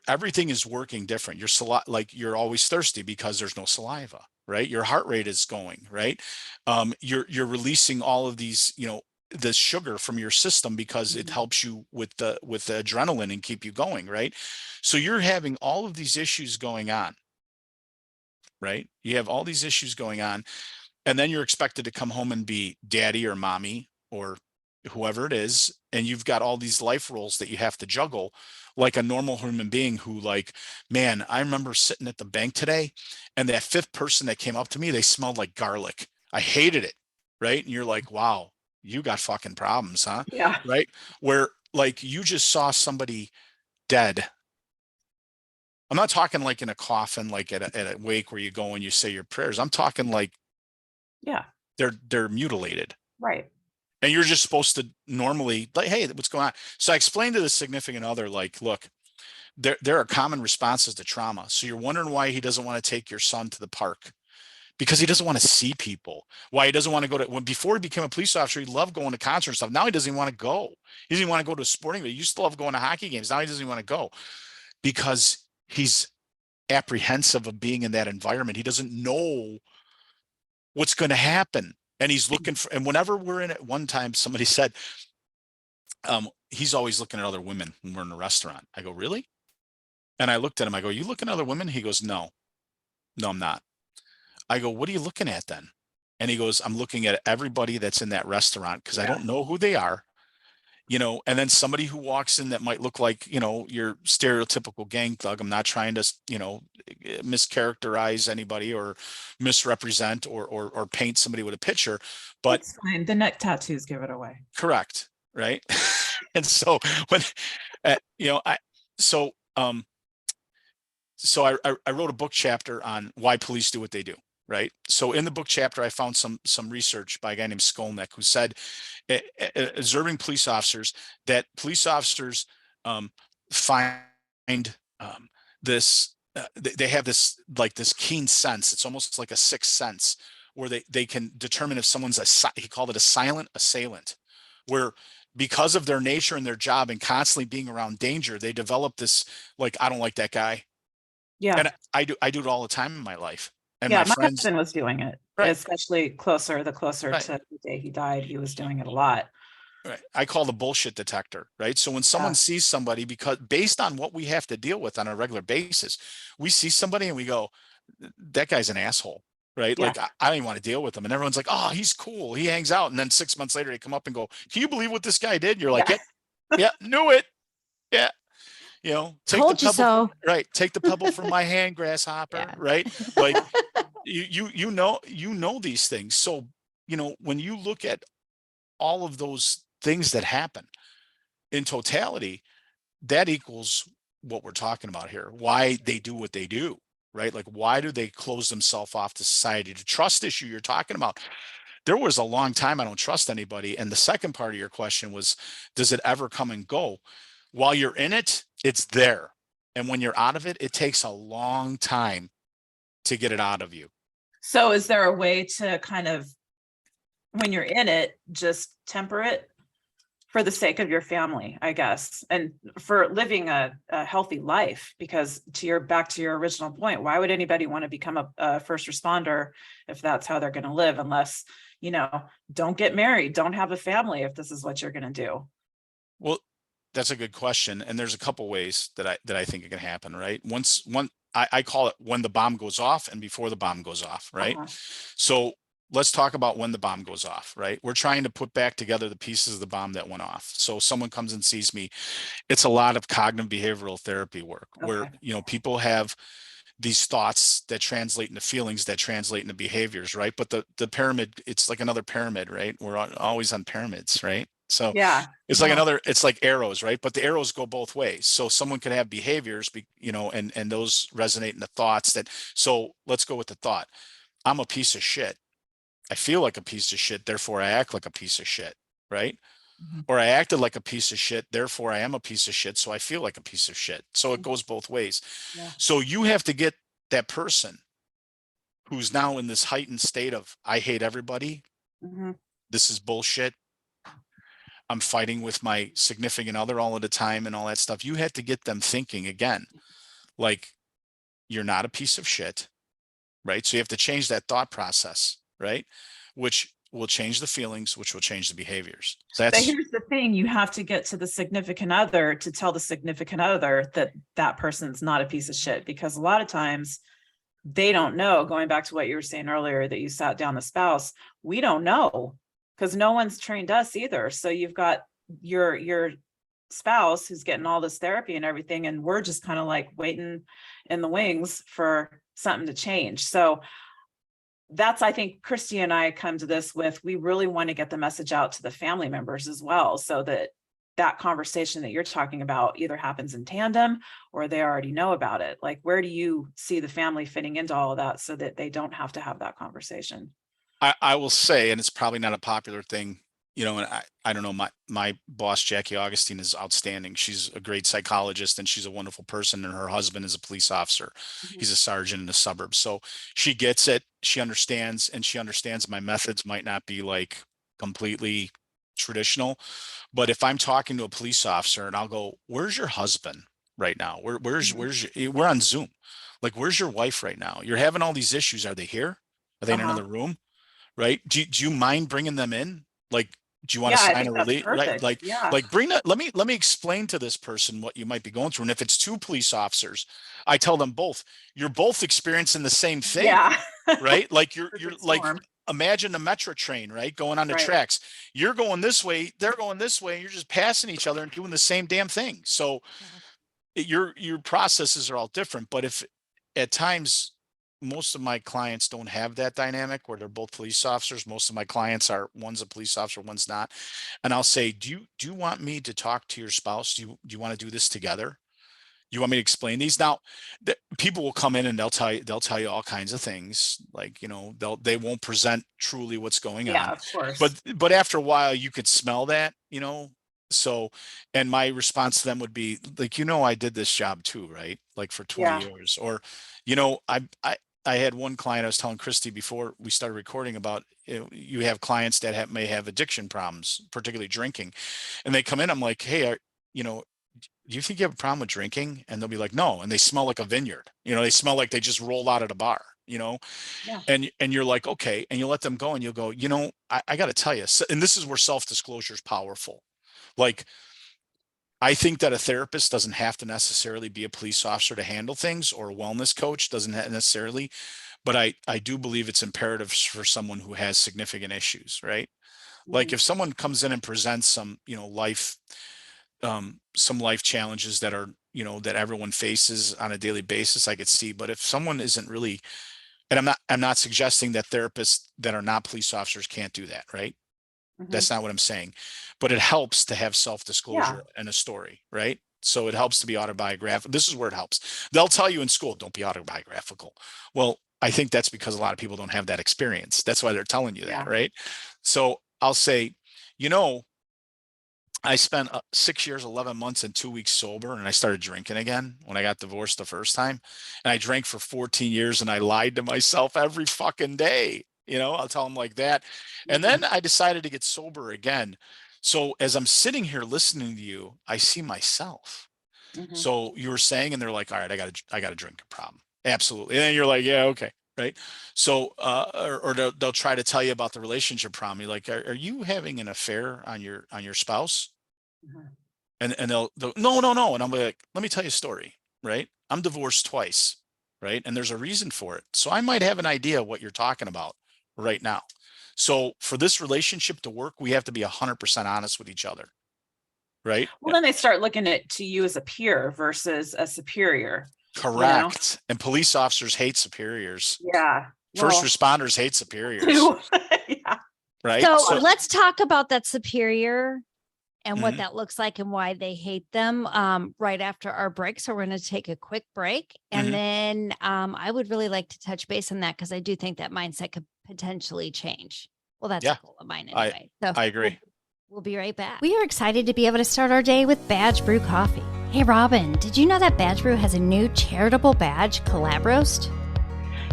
everything is working different. Like you're always thirsty because there's no saliva, right? Your heart rate is going, right? You're releasing all of these, you know, the sugar from your system because it helps you with the adrenaline and keep you going, right? So you're having all of these issues going on, right? You have all these issues going on, and then you're expected to come home and be daddy or mommy or whoever it is, and you've got all these life roles that you have to juggle like a normal human being who, like, man, I remember sitting at the bank today and that fifth person that came up to me, they smelled like garlic. I hated it, right? And you're like, wow, you got fucking problems, huh? Yeah. Right? Where like you just saw somebody dead. I'm not talking like in a coffin, like at a wake where you go and you say your prayers. I'm talking like Yeah. they're mutilated. Right. And you're just supposed to normally, like, hey, what's going on? So I explained to the significant other, like, look, there are common responses to trauma. So you're wondering why he doesn't want to take your son to the park, because he doesn't want to see people. Why he doesn't want to go to, when before he became a police officer, he loved going to concerts and stuff. Now he doesn't even want to go. He doesn't even want to go to a sporting event. He used to love going to hockey games. Now he doesn't even want to go because he's apprehensive of being in that environment. He doesn't know what's going to happen. And he's looking for, and whenever we're in it, one time somebody said, he's always looking at other women when we're in a restaurant. I go, really? And I looked at him, I go, you looking at other women? He goes, no, I'm not. I go, what are you looking at then? And he goes, I'm looking at everybody that's in that restaurant because I don't know who they are, you know, and then somebody who walks in that might look like, you know, your stereotypical gang thug. I'm not trying to, you know, mischaracterize anybody or misrepresent or paint somebody with a picture, but That's fine. The neck tattoos give it away. correct. Right. And so when, you know, so I wrote a book chapter on why police do what they do. Right. So in the book chapter, I found some research by a guy named Skolnick who said, observing police officers, that police officers find this, they have this, like this keen sense. It's almost like a sixth sense where they can determine if someone's he called it a silent assailant, where because of their nature and their job and constantly being around danger, they develop this, like, I don't like that guy. Yeah. And I do it all the time in my life. And Yeah. my My friends, husband was doing it, right, especially the closer right, to the day he died, he was doing it a lot. right. I call the bullshit detector, right? So when someone Yeah. sees somebody, because based on what we have to deal with on a regular basis, we see somebody and we go, that guy's an asshole, right? Yeah. Like, I don't even want to deal with him. And everyone's like, oh, he's cool, he hangs out. And then 6 months later, they come up and go, can you believe what this guy did? And you're like, Yeah. yeah, knew it. Yeah. You know, Told you so. right. Take the pebble from my hand, grasshopper. Yeah. Right. Like you know these things. So, you know, when you look at all of those things that happen in totality, that equals what we're talking about here. Why they do what they do, right? Like, why do they close themselves off to society? The trust issue you're talking about. There was a long time I don't trust anybody. And the second part of your question was, does it ever come and go? While you're in it, it's there. And when you're out of it, it takes a long time to get it out of you. So is there a way to kind of, when you're in it, just temper it for the sake of your family, I guess, and for living a healthy life. Because back to your original point, why would anybody want to become a first responder if that's how they're going to live? Unless, don't get married, don't have a family if this is what you're going to do. Well, that's a good question. And there's a couple ways that I think it can happen, right? I call it when the bomb goes off and before the bomb goes off, right? So let's talk about when the bomb goes off, right? We're trying to put back together the pieces of the bomb that went off. So someone comes and sees me. It's a lot of cognitive behavioral therapy work where, people have these thoughts that translate into feelings that translate into behaviors, right? But the pyramid, it's like another pyramid, right? We're always on pyramids, right? So Yeah, it's like it's like arrows, right? But the arrows go both ways. So someone could have behaviors, and those resonate into thoughts so let's go with the thought. I'm a piece of shit. I feel like a piece of shit, therefore I act like a piece of shit, right? Or I acted like a piece of shit, therefore I am a piece of shit, so I feel like a piece of shit. So it goes both ways. Yeah. So you have to get that person who's now in this heightened state of, I hate everybody. This is bullshit. I'm fighting with my significant other all of the time and all that stuff. You have to get them thinking again, like, you're not a piece of shit, right? So you have to change that thought process, right? Which will change the feelings, which will change the behaviors. But here's the thing, you have to get to the significant other to tell the significant other that person's not a piece of shit, because a lot of times they don't know. Going back to what you were saying earlier, that you sat down the spouse, we don't know because no one's trained us either. So you've got your spouse who's getting all this therapy and everything, and we're just kind of like waiting in the wings for something to change. So that's, I think Christy and I come to this with, we really want to get the message out to the family members as well, so that conversation that you're talking about either happens in tandem or they already know about it. Like, where do you see the family fitting into all of that so that they don't have to have that conversation? I will say, and it's probably not a popular thing, and I don't know, my boss, Jackie Augustine, is outstanding. She's a great psychologist and she's a wonderful person. And her husband is a police officer. He's a sergeant in the suburbs. So she gets it. She understands, and she understands my methods might not be like completely traditional. But if I'm talking to a police officer and I'll go, where's your husband right now? Where's we're on Zoom. Like, where's your wife right now? You're having all these issues. Are they here? Are they in another room? Right? Do you mind bringing them in? Like, do you want to sign a release? Right? Like bring that. Let me explain to this person what you might be going through. And if it's two police officers, I tell them both, you're both experiencing the same thing. Yeah. Right? Like you're like, imagine the metro train, right? Going on the tracks. You're going this way, they're going this way, and you're just passing each other and doing the same damn thing. So your processes are all different. But if at times, most of my clients don't have that dynamic where they're both police officers. Most of my clients are, one's a police officer, one's not. And I'll say, do you want me to talk to your spouse? Do you want to do this together? You want me to explain these? Now, people will come in and they'll tell you all kinds of things. Like, they won't present truly what's going on. Yeah, of course. But after a while you could smell that, So, and my response to them would be like, I did this job too, right? Like for 20 years, or, I had one client I was telling Christy before we started recording about, you have clients that may have addiction problems, particularly drinking. And they come in, I'm like, hey, do you think you have a problem with drinking? And they'll be like, no. And they smell like a vineyard. They smell like they just rolled out of the bar, and you're like, okay. And you let them go and you'll go, I got to tell you, and this is where self-disclosure is powerful. Like, I think that a therapist doesn't have to necessarily be a police officer to handle things, or a wellness coach doesn't necessarily, but I do believe it's imperative for someone who has significant issues, right? Like if someone comes in and presents some, some life challenges that are, that everyone faces on a daily basis, I could see. But if someone isn't really, and I'm not suggesting that therapists that are not police officers can't do that, right? That's not what I'm saying, but it helps to have self-disclosure and a story, right? So it helps to be autobiographical. This is where it helps. They'll tell you in school, don't be autobiographical. Well, I think that's because a lot of people don't have that experience. That's why they're telling you that, right? So I'll say, I spent 6 years, 11 months and 2 weeks sober, and I started drinking again when I got divorced the first time. And I drank for 14 years and I lied to myself every fucking day. I'll tell them like that. And then I decided to get sober again. So as I'm sitting here listening to you, I see myself. Mhm. So you were saying, and they're like, all right, I got a drinking problem. Absolutely. And then you're like, yeah, okay. Right. So, or they'll try to tell you about the relationship problem. You're like, are you having an affair on your spouse? Mhm. And they'll no, no, no. And I'm like, let me tell you a story. Right. I'm divorced twice. Right. And there's a reason for it. So I might have an idea what you're talking about right now. So for this relationship to work, we have to be 100% honest with each other. Right. Well, then they start looking at to you as a peer versus a superior. Correct. And police officers hate superiors. Yeah. First Well, responders hate superiors, too. Yeah. right? So let's talk about that superior and what Mhm. that looks like and why they hate them right after our break. So we're going to take a quick break. And Mhm. then I would really like to touch base on that because I do think that mindset could potentially change. Well, that's Yeah, a goal of mine I- anyway. So I agree. we'll be right back. We are excited to be able to start our day with Badge Brew Coffee. Hey, Robyn, did you know that Badge Brew has a new charitable badge collab roast?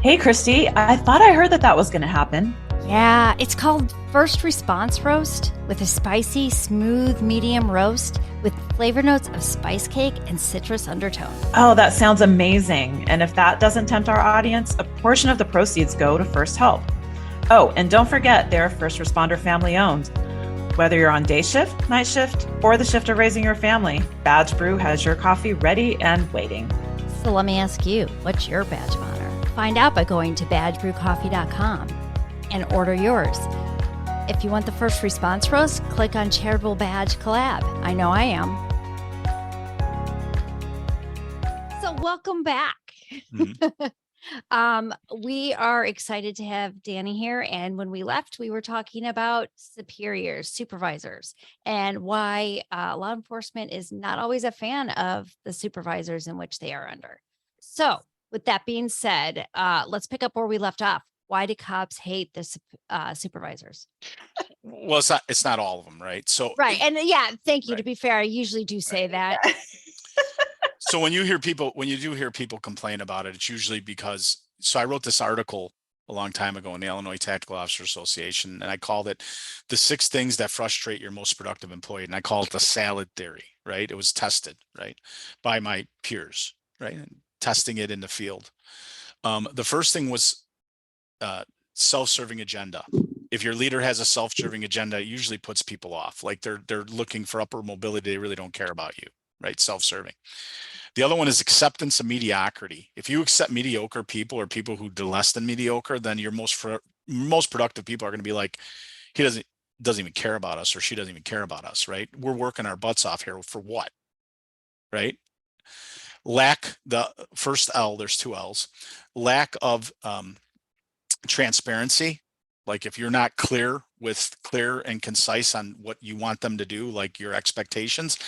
Hey, Christy, I thought I heard that was going to happen. Yeah, it's called First Response Roast with a spicy, smooth, medium roast with flavor notes of spice cake and citrus undertone. Oh, that sounds amazing. And if that doesn't tempt our audience, a portion of the proceeds go to First Help. Oh, and don't forget, they're first responder family owned. Whether you're on day shift, night shift, or the shift of raising your family, Badge Brew has your coffee ready and waiting. So let me ask you, what's your badge of honor? Find out by going to badgebrewcoffee.com and order yours. If you want the first response roast, click on Charitable Badge Collab. I know I am. So welcome back. Mhm. We are excited to have Danny here. And when we left, we were talking about superiors, supervisors, and why law enforcement is not always a fan of the supervisors in which they are under. So with that being said, let's pick up where we left off. Why do cops hate the supervisors? Well, it's not all of them, right? So Right. And yeah, thank you. To Right. be fair, I usually do say that. so when you do hear people complain about it, it's usually because, so I wrote this article a long time ago in the Illinois Tactical Officer Association, and I called it the 6 things that frustrate your most productive employee. And I call it the salad theory, right? It was tested, right, by my peers, right? And testing it in the field. The first thing was self-serving agenda. If your leader has a self-serving agenda, it usually puts people off. Like they're looking for upper mobility. They really don't care about you, right? Self-serving. The other one is acceptance of mediocrity. If you accept mediocre people or people who do less than mediocre, then your most productive people are going to be like, he doesn't even care about us, or she doesn't even care about us, right? We're working our butts off here for what, right? Lack, the first L, there's 2 L's, lack of transparency. Like if you're not clear and concise on what you want them to do, like your expectations,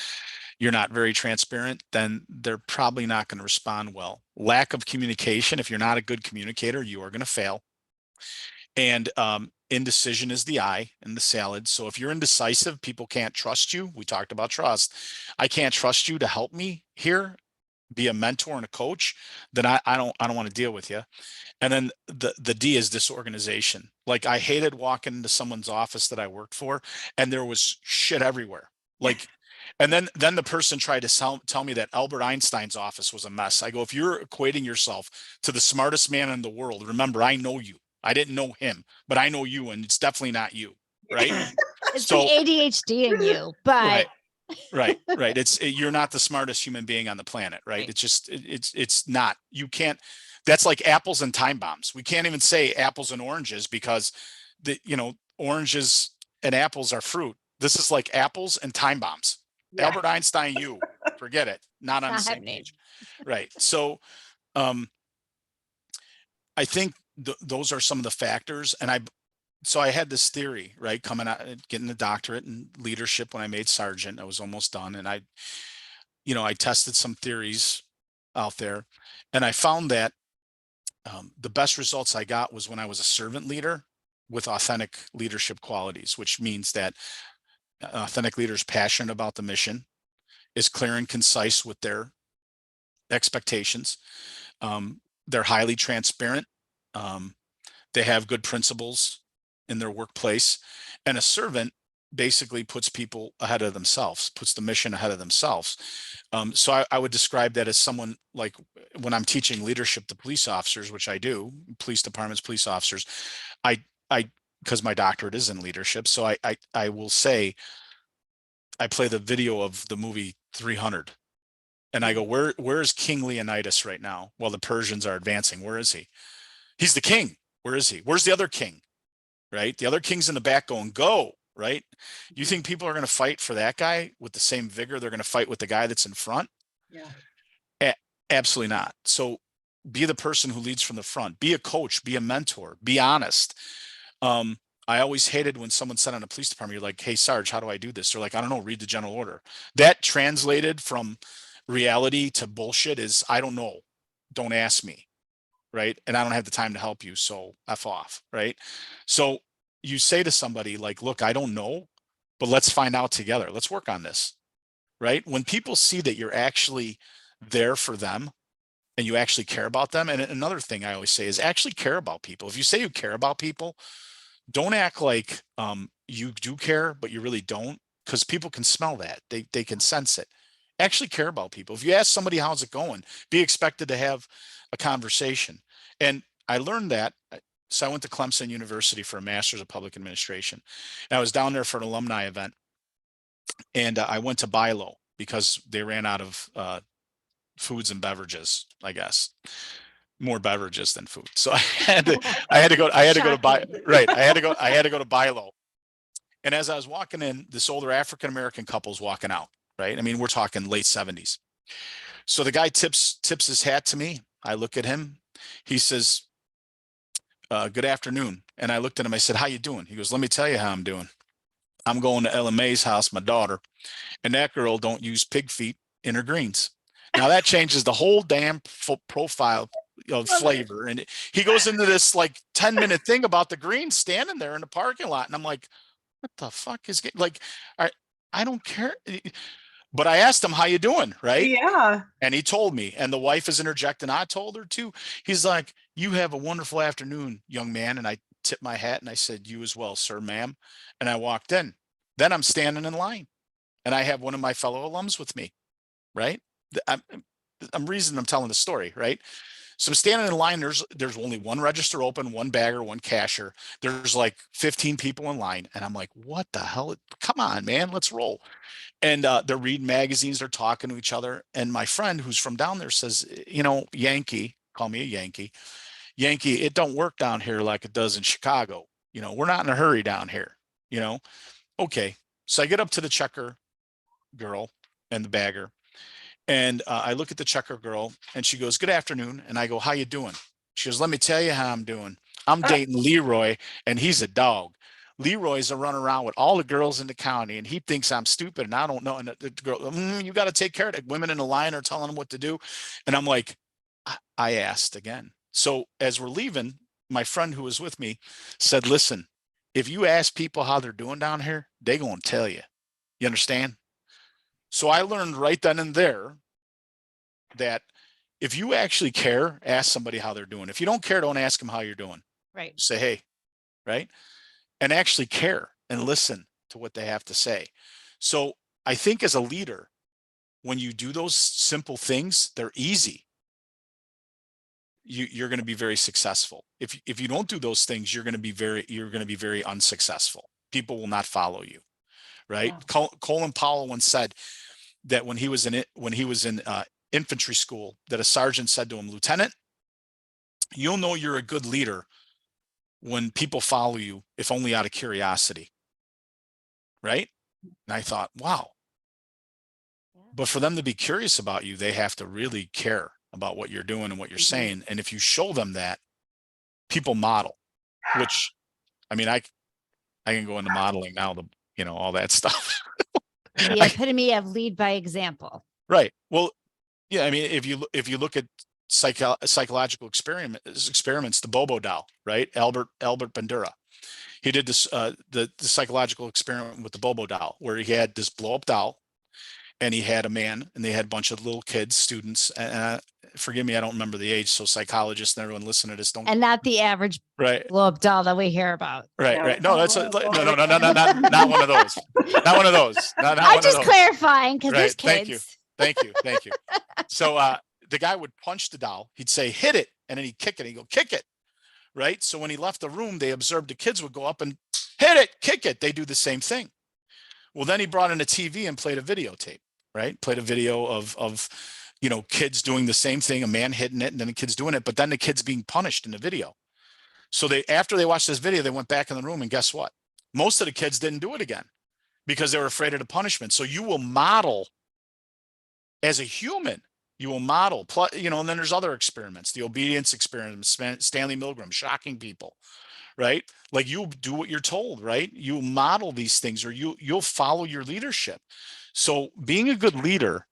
you're not very transparent, then they're probably not going to respond well. Lack of communication. If you're not a good communicator, you are going to fail. And indecision is the I in the salad. So if you're indecisive, people can't trust you. We talked about trust. I can't trust you to help me here, be a mentor and a coach, then I don't want to deal with you. And then the D is disorganization. Like I hated walking into someone's office that I worked for and there was shit everywhere. Like, and then the person tried to tell me that Albert Einstein's office was a mess. I go, if you're equating yourself to the smartest man in the world, remember, I know you. I didn't know him, but I know you, and it's definitely not you, right? It's So- the ADHD in you, but Right. You're not the smartest human being on the planet, right? Right. It's just, it's not, you can't, that's like apples and time bombs. We can't even say apples and oranges because oranges and apples are fruit. This is like apples and time bombs. Yeah. Albert Einstein, forget it. Not on the not same happening. page. Right. So, I think those are some of the factors. And I had this theory, right? Coming out, getting a doctorate in leadership when I made sergeant, I was almost done. And I tested some theories out there, and I found that the best results I got was when I was a servant leader with authentic leadership qualities, which means that authentic leader is passionate about the mission, is clear and concise with their expectations. They're highly transparent. They have good principles in their workplace. And a servant basically puts people ahead of themselves, puts the mission ahead of themselves. So I would describe that as someone like when I'm teaching leadership to police officers, which I do, police departments, police officers, I, because my doctorate is in leadership. So I will say, I play the video of the movie 300 and I go, where's King Leonidas right now? While the Persians are advancing, where is he? He's the king. Where is he? Where's the other king? Right? The other king's in the back going, go, right? You think people are going to fight for that guy with the same vigor they're going to fight with the guy that's in front? Yeah. Absolutely not. So be the person who leads from the front. Be a coach, be a mentor, be honest. I always hated when someone said on a police department, you're like, hey, Sarge, how do I do this? They're like, I don't know, read the general order. That translated from reality to bullshit is, I don't know. Don't ask me. Right. And I don't have the time to help you. So F off. Right. So you say to somebody like, look, I don't know, but let's find out together. Let's work on this. Right. When people see that you're actually there for them and you actually care about them. And another thing I always say is actually care about people. If you say you care about people, don't act like you do care, but you really don't, because people can smell that. They can sense it. Actually care about people. If you ask somebody, how's it going? Be expected to have a conversation. And I learned that. So I went to Clemson University for a master's of public administration. And I was down there for an alumni event. And I went to buy low because they ran out of foods and beverages, I guess. More beverages than food. So I had to go to buy, right. I had to go to buy low. And as I was walking in, this older African-American couple's walking out, right? I mean, we're talking late 70s. So the guy tips his hat to me. I look at him. He says, good afternoon. And I looked at him. I said, how you doing? He goes, let me tell you how I'm doing. I'm going to Ella Mae's house, my daughter, and that girl don't use pig feet in her greens. Now that changes the whole damn profile of flavor. And he goes into this like 10-minute thing about the greens standing there in the parking lot. And I'm like, what the fuck is like, I don't care. But I asked him, how you doing? Right. Yeah. And he told me, and the wife is interjecting. I told her too. He's like, you have a wonderful afternoon, young man. And I tipped my hat and I said, you as well, sir, ma'am. And I walked in. Then I'm standing in line and I have one of my fellow alums with me. Right. I'm reason I'm telling the story. Right. So I'm standing in line. There's only one register open, one bagger, one cashier. There's like 15 people in line. And I'm like, what the hell? Come on, man, let's roll. And they're reading magazines, they're talking to each other. And my friend who's from down there says, you know, Yankee, call me a Yankee, it don't work down here like it does in Chicago. You know, we're not in a hurry down here, you know? Okay. So I get up to the checker girl and the bagger. And I look at the checker girl and she goes, good afternoon. And I go, how you doing? She goes, let me tell you how I'm doing. I'm dating Leroy and he's a dog. Leroy's a run around with all the girls in the county and he thinks I'm stupid and I don't know. And the girl, you got to take care of it. Women in the line are telling him what to do. And I'm like, I asked again. So as we're leaving, my friend who was with me said, listen, if you ask people how they're doing down here, they're going to tell you. You understand? So I learned right then and there that if you actually care, ask somebody how they're doing. If you don't care, don't ask them how you're doing. Right. Say, hey, right? And actually care and listen to what they have to say. So I think as a leader, when you do those simple things, they're easy. You're going to be very successful. If you don't do those things, you're going to be very unsuccessful. People will not follow you, right? Yeah. Colin Powell once said that when he was in infantry school, that a sergeant said to him, Lieutenant, you'll know you're a good leader when people follow you, if only out of curiosity. Right? And I thought, wow. Yeah. But for them to be curious about you, they have to really care about what you're doing and what you're saying. And if you show them that, people model, which, I mean, I can go into modeling now, all that stuff. The epitome of lead by example. Right. Well, yeah, I mean, if you look at psychological experiments, the Bobo doll, right? Albert Bandura. He did this, the psychological experiment with the Bobo doll, where he had this blow up doll and he had a man, and they had a bunch of little kids, students, and forgive me, I don't remember the age. So psychologists and everyone listen to this, don't. And not the average Right. blow up doll that we hear about. Right. Yeah. Right. No, that's no, not one of those. Not one of those. Not I'm one of just those. clarifying because there's Right. Thank you. kids. Thank you. Thank you. So the guy would punch the doll. He'd say, hit it. And then he'd kick it. He'd go, kick it. Right. So when he left the room, they observed the kids would go up and hit it, kick it. They do the same thing. Well, then he brought in a TV and played a videotape, right? Played a video of, you know, kids doing the same thing, a man hitting it and then the kids doing it, but then the kids being punished in the video. So after they watched this video, they went back in the room and guess what? Most of the kids didn't do it again because they were afraid of the punishment. So you will model as a human, you will model, you know, and then there's other experiments, the obedience experiment, Stanley Milgram, shocking people, right? Like you do what you're told, right? You model these things or you'll follow your leadership. So being a good leader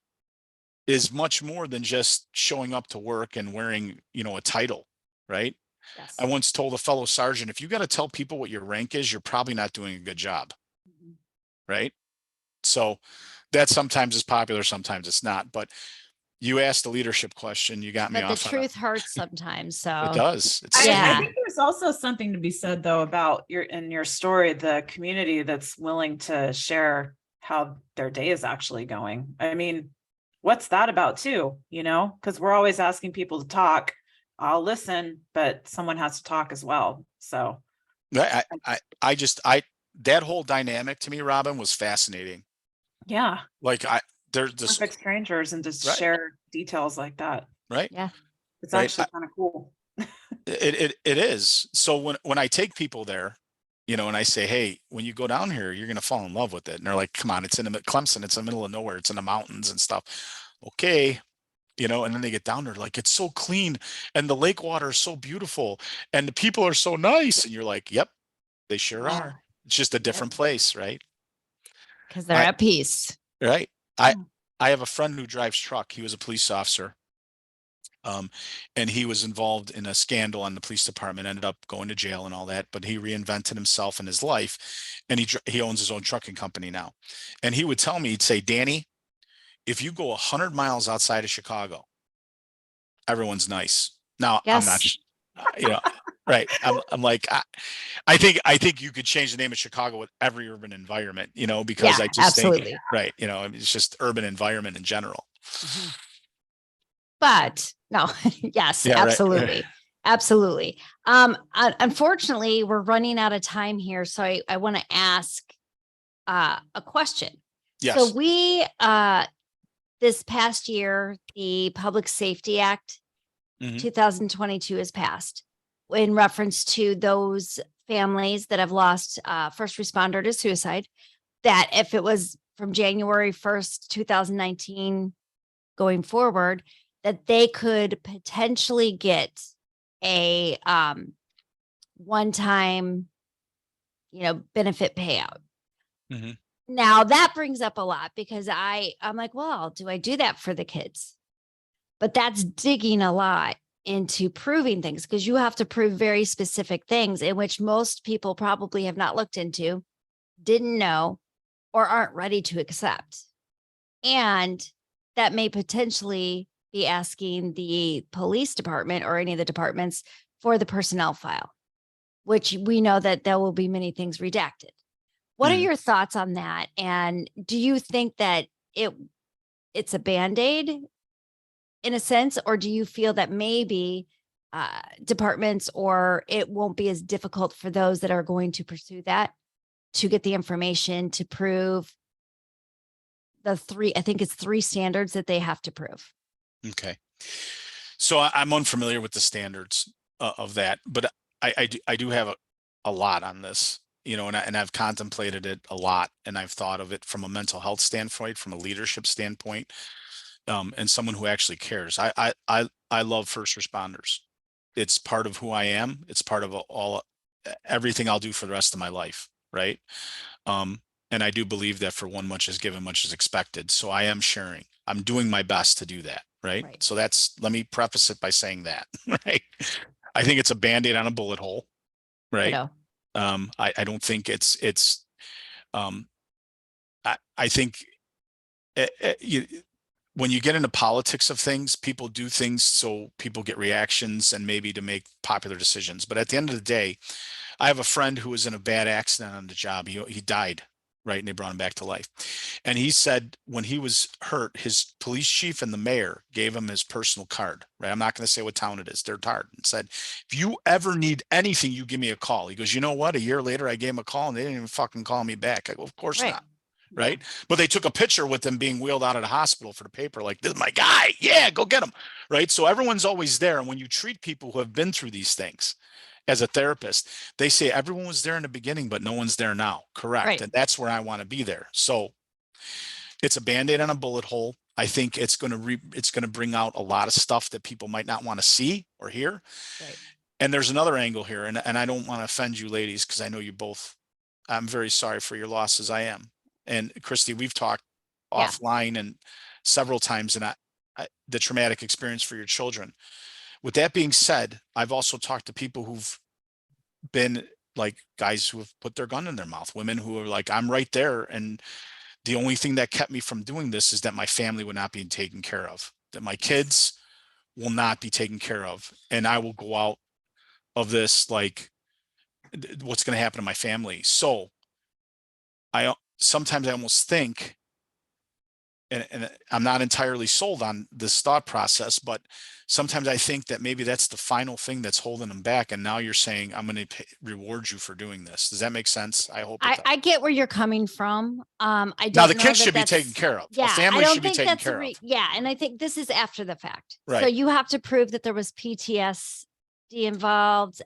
is much more than just showing up to work and wearing, you know, a title, right? Yes. I once told a fellow sergeant, if you got to tell people what your rank is, you're probably not doing a good job, right? So that sometimes is popular, sometimes it's not. But you asked the leadership question, you got me But the off on truth hurts sometimes. So it does. I Yeah. think there's also something to be said though about in your story, the community that's willing to share how their day is actually going. I mean, what's that about too? You know, because we're always asking people to talk. I'll listen, but someone has to talk as well. So that whole dynamic to me, Robyn, was fascinating. yeah, Like there's this, perfect strangers and just Right. share details like that. right? yeah. It's Right. actually kind of cool. It is. So when I take people there, you know, and I say, hey, when you go down here, you're gonna fall in love with it. And they're like, come on, it's in Clemson, it's in the middle of nowhere, it's in the mountains and stuff. Okay. You know, and then they get down there, like it's so clean and the lake water is so beautiful and the people are so nice. And you're like, yep, they sure Yeah. are. It's just a different place, right? Because they're I- at peace. Right. Yeah. I have a friend who drives truck. He was a police officer. And he was involved in a scandal on the police department, ended up going to jail and all that, but he reinvented himself in his life and he owns his own trucking company now. And he would tell me, he'd say, Danny, if you go 100 miles outside of Chicago, everyone's nice. Now, I'm not, Yes. you know, right. I'm like, I think you could change the name of Chicago with every urban environment, you know, because Yeah, I just absolutely. think, right. You know, it's just urban environment in general. But no, yes, Yeah, right. absolutely. Absolutely. Unfortunately, we're running out of time here. So I want to ask a question. Yes. So we this past year, the Public Safety Act Mhm. 2022 has passed in reference to those families that have lost first responder to suicide, that if it was from January 1st, 2019 going forward, that they could potentially get a one-time, you know, benefit payout. Mhm. Now that brings up a lot because I'm like, well, do I do that for the kids? But that's digging a lot into proving things because you have to prove very specific things in which most people probably have not looked into, didn't know, or aren't ready to accept. And that may potentially be asking the police department or any of the departments for the personnel file, which we know that there will be many things redacted. What are Mhm. your thoughts on that? And do you think that it's a Band-Aid in a sense, or do you feel that maybe departments or it won't be as difficult for those that are going to pursue that to get the information to prove I think it's 3 standards that they have to prove? Okay. So I'm unfamiliar with the standards of that, but I do have a lot on this, you know, and I've contemplated it a lot and I've thought of it from a mental health standpoint, from a leadership standpoint, and someone who actually cares. I love first responders. It's part of who I am. It's part of everything I'll do for the rest of my life. Right. And I do believe that for one, much is given, much is expected. So I am sharing. I'm doing my best to do that. Right. Right. So let me preface it by saying that. Right. I think it's a Band-Aid on a bullet hole. Right. Ditto. I don't think I think when you get into politics of things, people do things so people get reactions and maybe to make popular decisions. But at the end of the day, I have a friend who was in a bad accident on the job. He died, right? And they brought him back to life. And he said when he was hurt, his police chief and the mayor gave him his personal card, right? I'm not going to say what town it is. Their card, and said, if you ever need anything, you give me a call. He goes, you know what? A year later, I gave him a call and they didn't even fucking call me back. I go, of course Right. not. Right. But they took a picture with him being wheeled out of the hospital for the paper. Like, this is my guy. Yeah, go get him. Right. So everyone's always there. And when you treat people who have been through these things as a therapist, they say everyone was there in the beginning, but no one's there now. Correct. Right. And that's where I want to be there. So it's a Band-Aid on a bullet hole. I think it's going to bring out a lot of stuff that people might not want to see or hear. Right. And there's another angle here. And I don't want to offend you ladies, because I know you both, I'm very sorry for your losses. I am. And Christy, we've talked offline and several times, and the traumatic experience for your children. With that being said, I've also talked to people who've been like guys who have put their gun in their mouth, women who are like, I'm right there. And the only thing that kept me from doing this is that my family would not be taken care of, that my kids will not be taken care of. And I will go out of this, like, what's going to happen to my family? So sometimes I almost think, and I'm not entirely sold on this thought process, but sometimes I think that maybe that's the final thing that's holding them back. And now you're saying, I'm going to reward you for doing this. Does that make sense? I hope it does. I get where you're coming from. I don't Now the know kids that should be that's- taken care of. Yeah, A family I don't should be think taken that's care of. yeah, and I think this is after the fact. So Right. you have to prove that there was PTSD involved.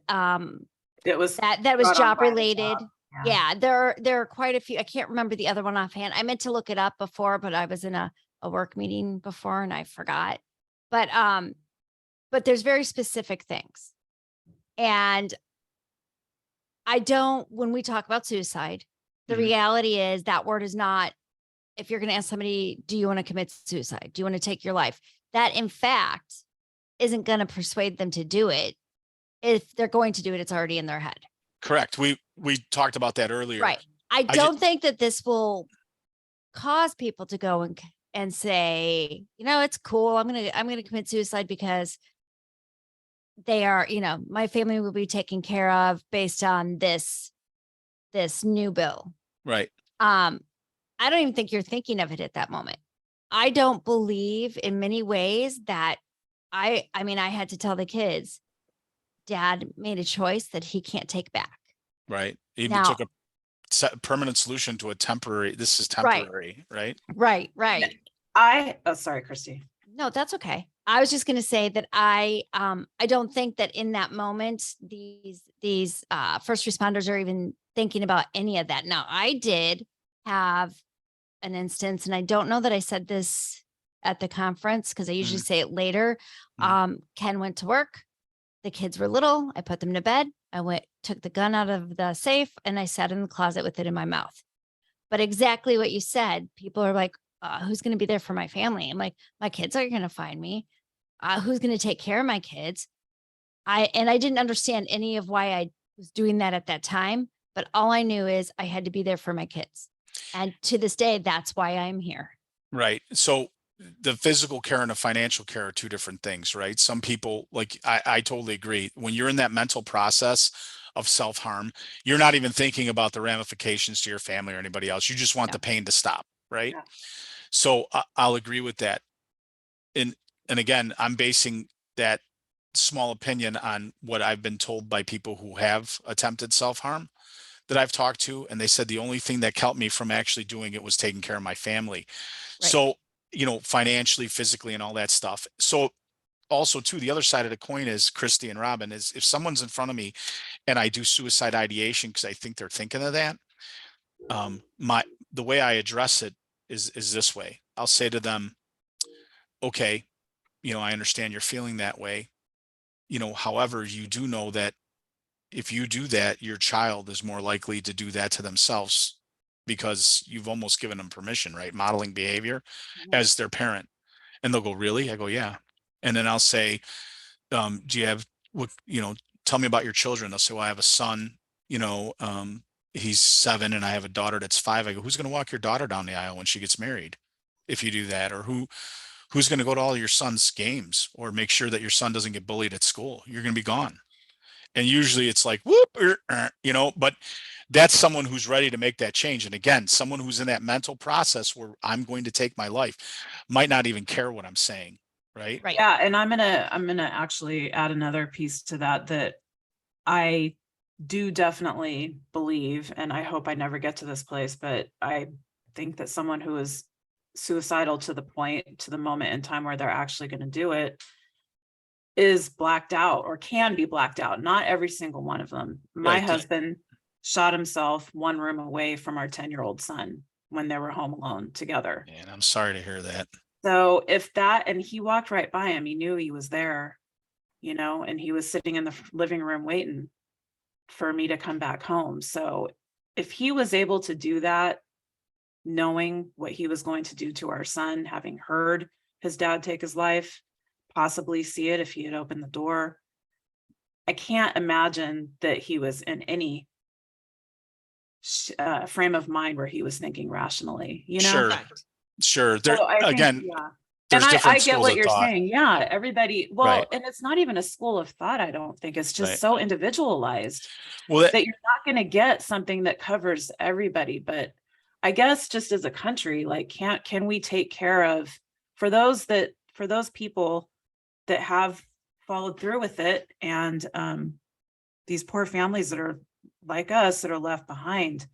It was That was brought on job by the related. job. Yeah, there are quite a few. I can't remember the other one offhand. I meant to look it up before, but I was in a work meeting before and I forgot. But there's very specific things. And when we talk about suicide, the Mhm. reality is that word is not, if you're going to ask somebody, do you want to commit suicide? Do you want to take your life? That in fact isn't going to persuade them to do it. If they're going to do it, it's already in their head. Correct. We talked about that earlier. Right. I don't think that this will cause people to go and say, it's cool. I'm going to commit suicide because they are, my family will be taken care of based on this new bill. Right. I don't even think you're thinking of it at that moment. I don't believe in many ways that I had to tell the kids, Dad made a choice that he can't take back. Right. He Now- took a permanent solution to a temporary. This is temporary, right? Right. Sorry, Christy. No, that's okay. I was just going to say that I don't think that in that moment, these first responders are even thinking about any of that. Now, I did have an instance, and I don't know that I said this at the conference because I usually say it later. Ken went to work. The kids were little. I put them to bed. I took the gun out of the safe and I sat in the closet with it in my mouth. But exactly what you said, people are like, who's going to be there for my family? I'm like, my kids are going to find me. Who's going to take care of my kids? I didn't understand any of why I was doing that at that time, but all I knew is I had to be there for my kids. And to this day, that's why I'm here. Right. So the physical care and the financial care are two different things, right? Some people, like, I totally agree. When you're in that mental process of self-harm, you're not even thinking about the ramifications to your family or anybody else. You just want the pain to stop, right? Yeah. So I'll agree with that. And again, I'm basing that small opinion on what I've been told by people who have attempted self-harm that I've talked to. And they said the only thing that kept me from actually doing it was taking care of my family. Right. So, financially, physically, and all that stuff. So also too, the other side of the coin is, Christy and Robyn, is if someone's in front of me and I do suicide ideation because I think they're thinking of that, the way I address it is this way. I'll say to them, okay, I understand you're feeling that way. However, you do know that if you do that, your child is more likely to do that to themselves because you've almost given them permission, right? Modeling behavior as their parent. And they'll go, really? I go, yeah. And then I'll say, do you have, tell me about your children. They'll say, well, I have a son, he's 7 and I have a daughter that's 5. I go, who's going to walk your daughter down the aisle when she gets married? if you do that, or who's going to go to all your son's games or make sure that your son doesn't get bullied at school. You're going to be gone. And usually it's like, whoop, but that's someone who's ready to make that change. And again, someone who's in that mental process where I'm going to take my life might not even care what I'm saying. Right. Right. Yeah, and I'm gonna actually add another piece to that I do definitely believe, and I hope I never get to this place, but I think that someone who is suicidal to the moment in time where they're actually going to do it is blacked out or can be blacked out. Not every single one of them. My Right. husband shot himself one room away from our 10-year-old son when they were home alone together. And I'm sorry to hear that. So and he walked right by him, he knew he was there, and he was sitting in the living room waiting for me to come back home. So if he was able to do that, knowing what he was going to do to our son, having heard his dad take his life, possibly see it if he had opened the door, I can't imagine that he was in any frame of mind where he was thinking rationally, Sure. Correct. Sure. There, So I think, again, yeah. there's And different I get schools what of you're thought. saying. Yeah, everybody. Well, Right. and it's not even a school of thought. I don't think it's just Right. so individualized Well, that you're not going to get something that covers everybody. But I guess just as a country, like, can we take care of for those people that have followed through with it, and these poor families that are like us that are left behind.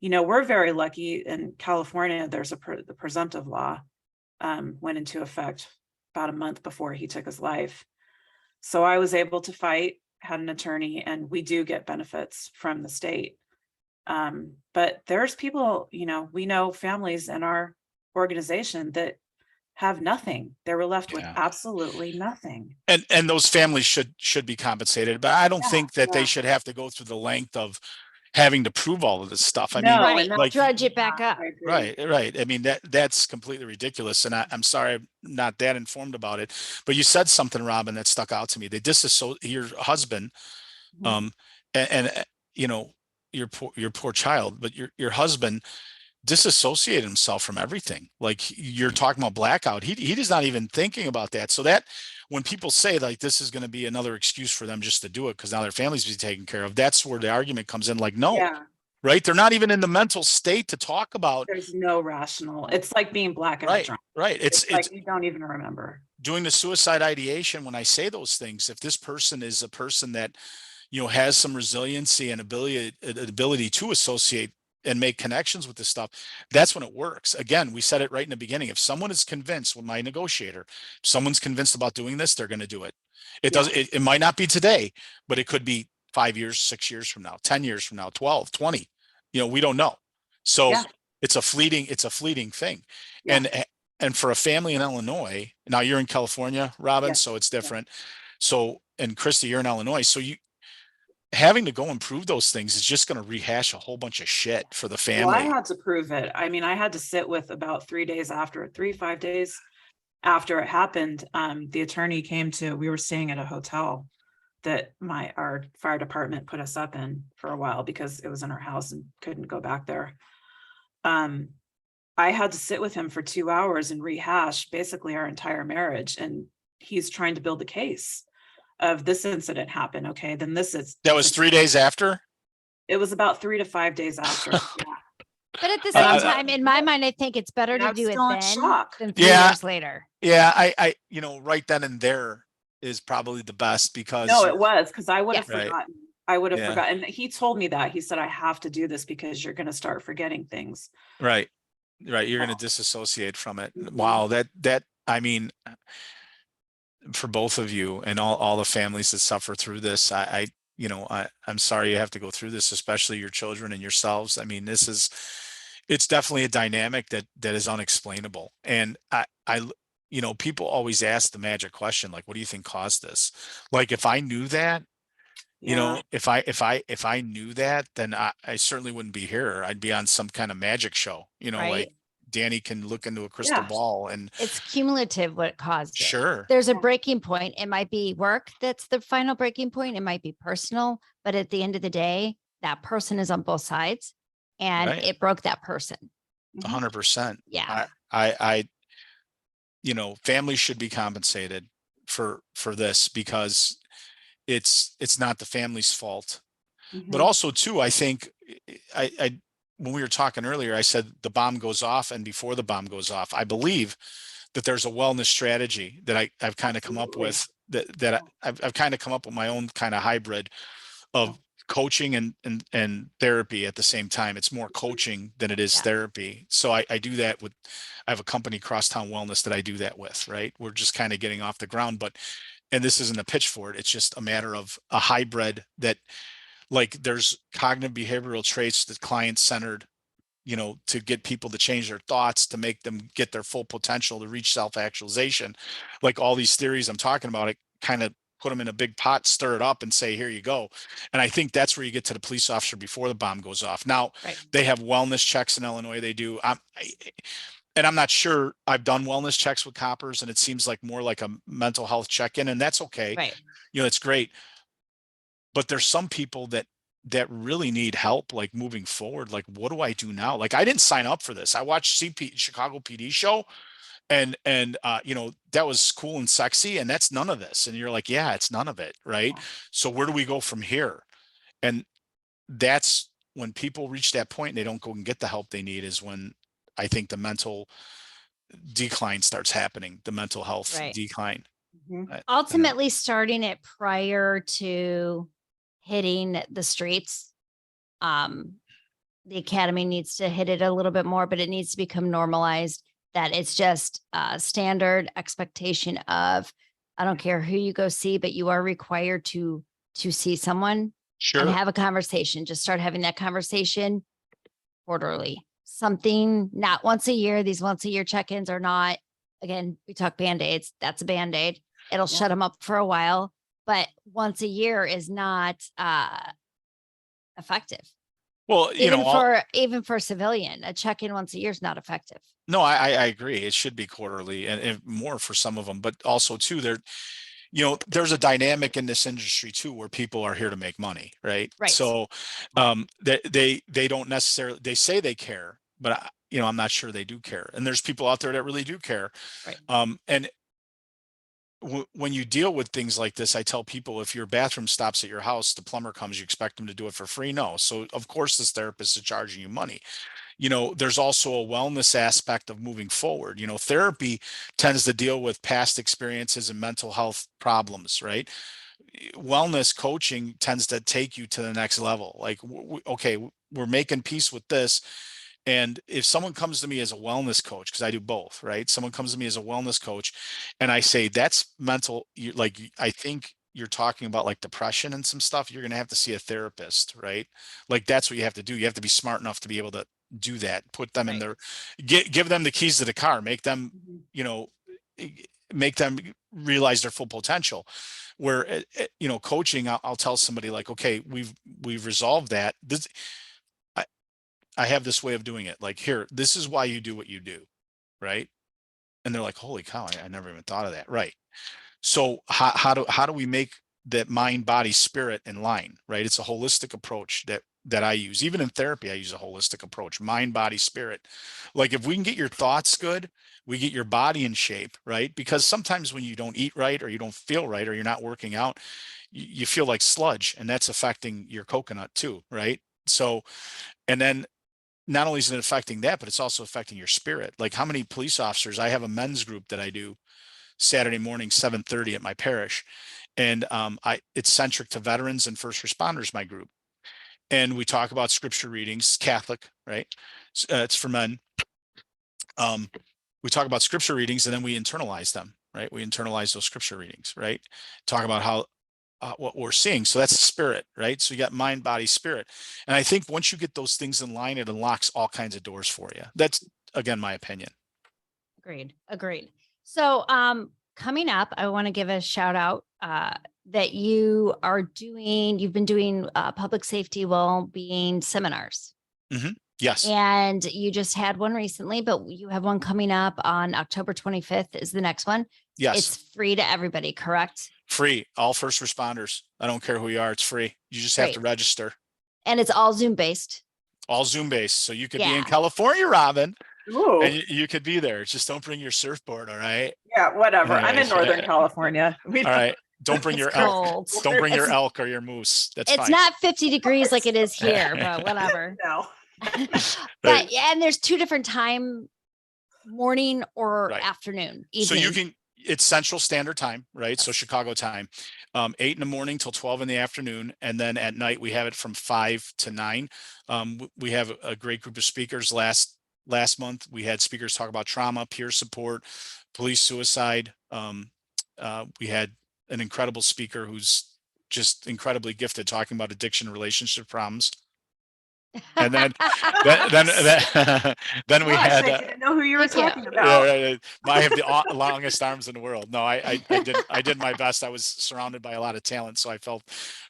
We're very lucky in California. There's the presumptive law went into effect about a month before he took his life. So I was able to fight, had an attorney, and we do get benefits from the state. But there's people, we know families in our organization that have nothing. They were left with Yeah. absolutely nothing. And those families should be compensated, but I don't think that they yeah. should have to go through the length of having to prove all of this stuff. I No, mean, Right. and like, Drudge it back up. I agree. right. I mean, that's completely ridiculous. And I'm sorry, I'm not that informed about it, but you said something, Robyn, that stuck out to me. They disassociate your husband, Mhm. and your poor child, but your husband disassociated himself from everything. Like you're talking about blackout. He is not even thinking about that. So that when people say like this is going to be another excuse for them just to do it because now their families be taken care of, that's where the argument comes in. Like, no, Yeah, right? They're not even in the mental state to talk about. there's no rational. It's like being blackout Right, drunk. right. It's Like you don't even remember. doing the suicide ideation. When I say those things, if this person is a person that has some resiliency and ability to associate and make connections with this stuff, that's when it works. Again, we said it right in the beginning. If someone is convinced, with my negotiator, if someone's convinced about doing this, they're going to do it. It might not be today, but it could be 5 years, 6 years from now, 10 years from now, 12, 20, we don't know. So Yeah. it's a fleeting thing. Yeah. And for a family in Illinois, now you're in California, Robyn, Yes. so it's different. So, and Christy, you're in Illinois. So having to go and prove those things is just going to rehash a whole bunch of shit for the Well, I family. had to prove it. I mean, I had to sit with about 5 days after it happened. The attorney we were staying at a hotel that our fire department put us up in for a while because it was in our house and couldn't go back there. I had to sit with him for 2 hours and rehash basically our entire marriage. And he's trying to build a case of this incident happened. Okay, then that was 3 days after. It was about 3 to 5 days after. Yeah. But at the same time, in my mind, I think it's better to I'm do it still in then shock. than 3 Yeah. years later. Yeah, I right then and there is probably the best because No, it was because I would have Right. forgotten. I would have Yeah. forgotten. He told me that. He said, I have to do this because you're going to start forgetting things. right. You're going to Wow. disassociate from it. Mhm. Wow. That I mean, for both of you and all the families that suffer through this, I'm sorry you have to go through this, especially your children and yourselves. I mean, it's definitely a dynamic that is unexplainable. And people always ask the magic question, like, what do you think caused this? Like, if I knew that, Yeah. if I knew that, then I certainly wouldn't be here. I'd be on some kind of magic show, Right. like Danny can look into a crystal Yeah. ball and It's cumulative what caused it. sure. There's a breaking point. It might be work that's the final breaking point. It might be personal, but at the end of the day, that person is on both sides and Right. it broke that person. 100%. Yeah. I families should be compensated for this, because it's not the family's fault. But Mhm. also too, I think I when we were talking earlier, I said the bomb goes off, and before the bomb goes off, I believe that there's a wellness strategy that I've kind of come up Absolutely. with, that I've kind of come up with my own kind of hybrid of coaching and therapy at the same time. It's more coaching than it is Yeah. therapy. So I do that with, I have a company, Crosstown Wellness, that I do that with, right? We're just kind of getting off the ground, but, and this isn't a pitch for it. It's just a matter of a hybrid that, like, there's cognitive behavioral traits that client centered, to get people to change their thoughts, to make them get their full potential, to reach self-actualization. Like all these theories I'm talking about, it kind of put them in a big pot, stir it up, and say, here you go. And I think that's where you get to the police officer before the bomb goes off. Now, Right. they have wellness checks in Illinois. They do. And I'm not sure, I've done wellness checks with coppers, and it seems like more like a mental health check-in, and that's okay. Right. It's great. But there's some people that really need help, like moving forward. Like, what do I do now? Like, I didn't sign up for this. I watched Chicago PD show, and that was cool and sexy, and that's none of this. And you're like, yeah, it's none of it, right? So where do we go from here? And that's when people reach that point and they don't go and get the help they need, is when I think the mental decline starts happening, the mental health Right. decline. Mhm. Ultimately, starting it prior to hitting the streets. The academy needs to hit it a little bit more, but it needs to become normalized, that it's just a standard expectation of, I don't care who you go see, but you are required to see someone and Sure. have a conversation. Just start having that conversation quarterly, something, not once a year. These once a year check-ins are not, again, we talk Band-Aids. That's a Band-Aid. It'll Yeah. shut them up for a while, but once a year is not effective. Well, Even for a civilian, a check-in once a year is not effective. no, I agree. It should be quarterly, and more for some of them, but also too, there's a dynamic in this industry too, where people are here to make money, right? Right. So, they don't necessarily, they say they care, but I'm not sure they do care. And there's people out there that really do care. Right. And when you deal with things like this, I tell people, if your bathroom stops at your house, the plumber comes, you expect them to do it for free? No. So of course this therapist is charging you money. There's also a wellness aspect of moving forward. Therapy tends to deal with past experiences and mental health problems, right? Wellness coaching tends to take you to the next level. Like, okay, we're making peace with this. And if someone comes to me as a wellness coach, because I do both, right? Someone comes to me as a wellness coach and I say, that's mental, I think you're talking about like depression and some stuff, you're going to have to see a therapist, right? Like, that's what you have to do. You have to be smart enough to be able to do that, put them in Right. their, give them the keys to the car, make them, make them realize their full potential. Where, coaching, I'll tell somebody like, okay, we've resolved that. I have this way of doing it. Like, here, this is why you do what you do. Right. And they're like, holy cow, I never even thought of that. Right. So how do we make that mind, body, spirit in line? Right. It's a holistic approach that I use. Even in therapy, I use a holistic approach, mind, body, spirit. Like, if we can get your thoughts good, we get your body in shape, right? Because sometimes when you don't eat right, or you don't feel right, or you're not working out, you feel like sludge, and that's affecting your coconut too. Right. So, and then not only is it affecting that, but it's also affecting your spirit. Like, how many police officers, I have a men's group that I do Saturday morning, 7:30 at my parish. And it's centric to veterans and first responders, my group. And we talk about scripture readings, Catholic, right? It's for men. We talk about scripture readings, and then we internalize them, right? We internalize those scripture readings, right? Talk about how what we're seeing. So that's the spirit, right? So you got mind, body, spirit. And I think once you get those things in line, it unlocks all kinds of doors for you. That's, again, my opinion. Agreed. So, coming up, I want to give a shout out that you've been doing public safety well-being seminars. Yes. And you just had one recently, but you have one coming up on October 25th is the next one. Yes. It's free to everybody, correct? Free. All first responders. I don't care who you are. It's free. You just have Great. to register. And it's all Zoom based. All Zoom based. So you could be in Yeah. California, Robyn. Ooh, and you could be there. Just don't bring your surfboard. All right. yeah, whatever. I'm in Anyways, Northern California. We all right. Don't bring It's your elk. cold. Don't bring your It's- elk or your moose. That's It's fine. not 50 degrees like it is here, but whatever. No. But yeah, and there's two different time, morning or Right. afternoon, So evening. it's Central Standard Time, right? So Chicago time, 8 in the morning till 12 in the afternoon. And then at night, we have it from 5 to 9. We have a great group of speakers. Last month, we had speakers talk about trauma, peer support, police suicide. We had an incredible speaker who's just incredibly gifted talking about addiction and relationship problems. And then then we Gosh, had I didn't know who you were Thank you. talking about. I have the longest arms in the world. No, I did my best. I was surrounded by a lot of talent, so I felt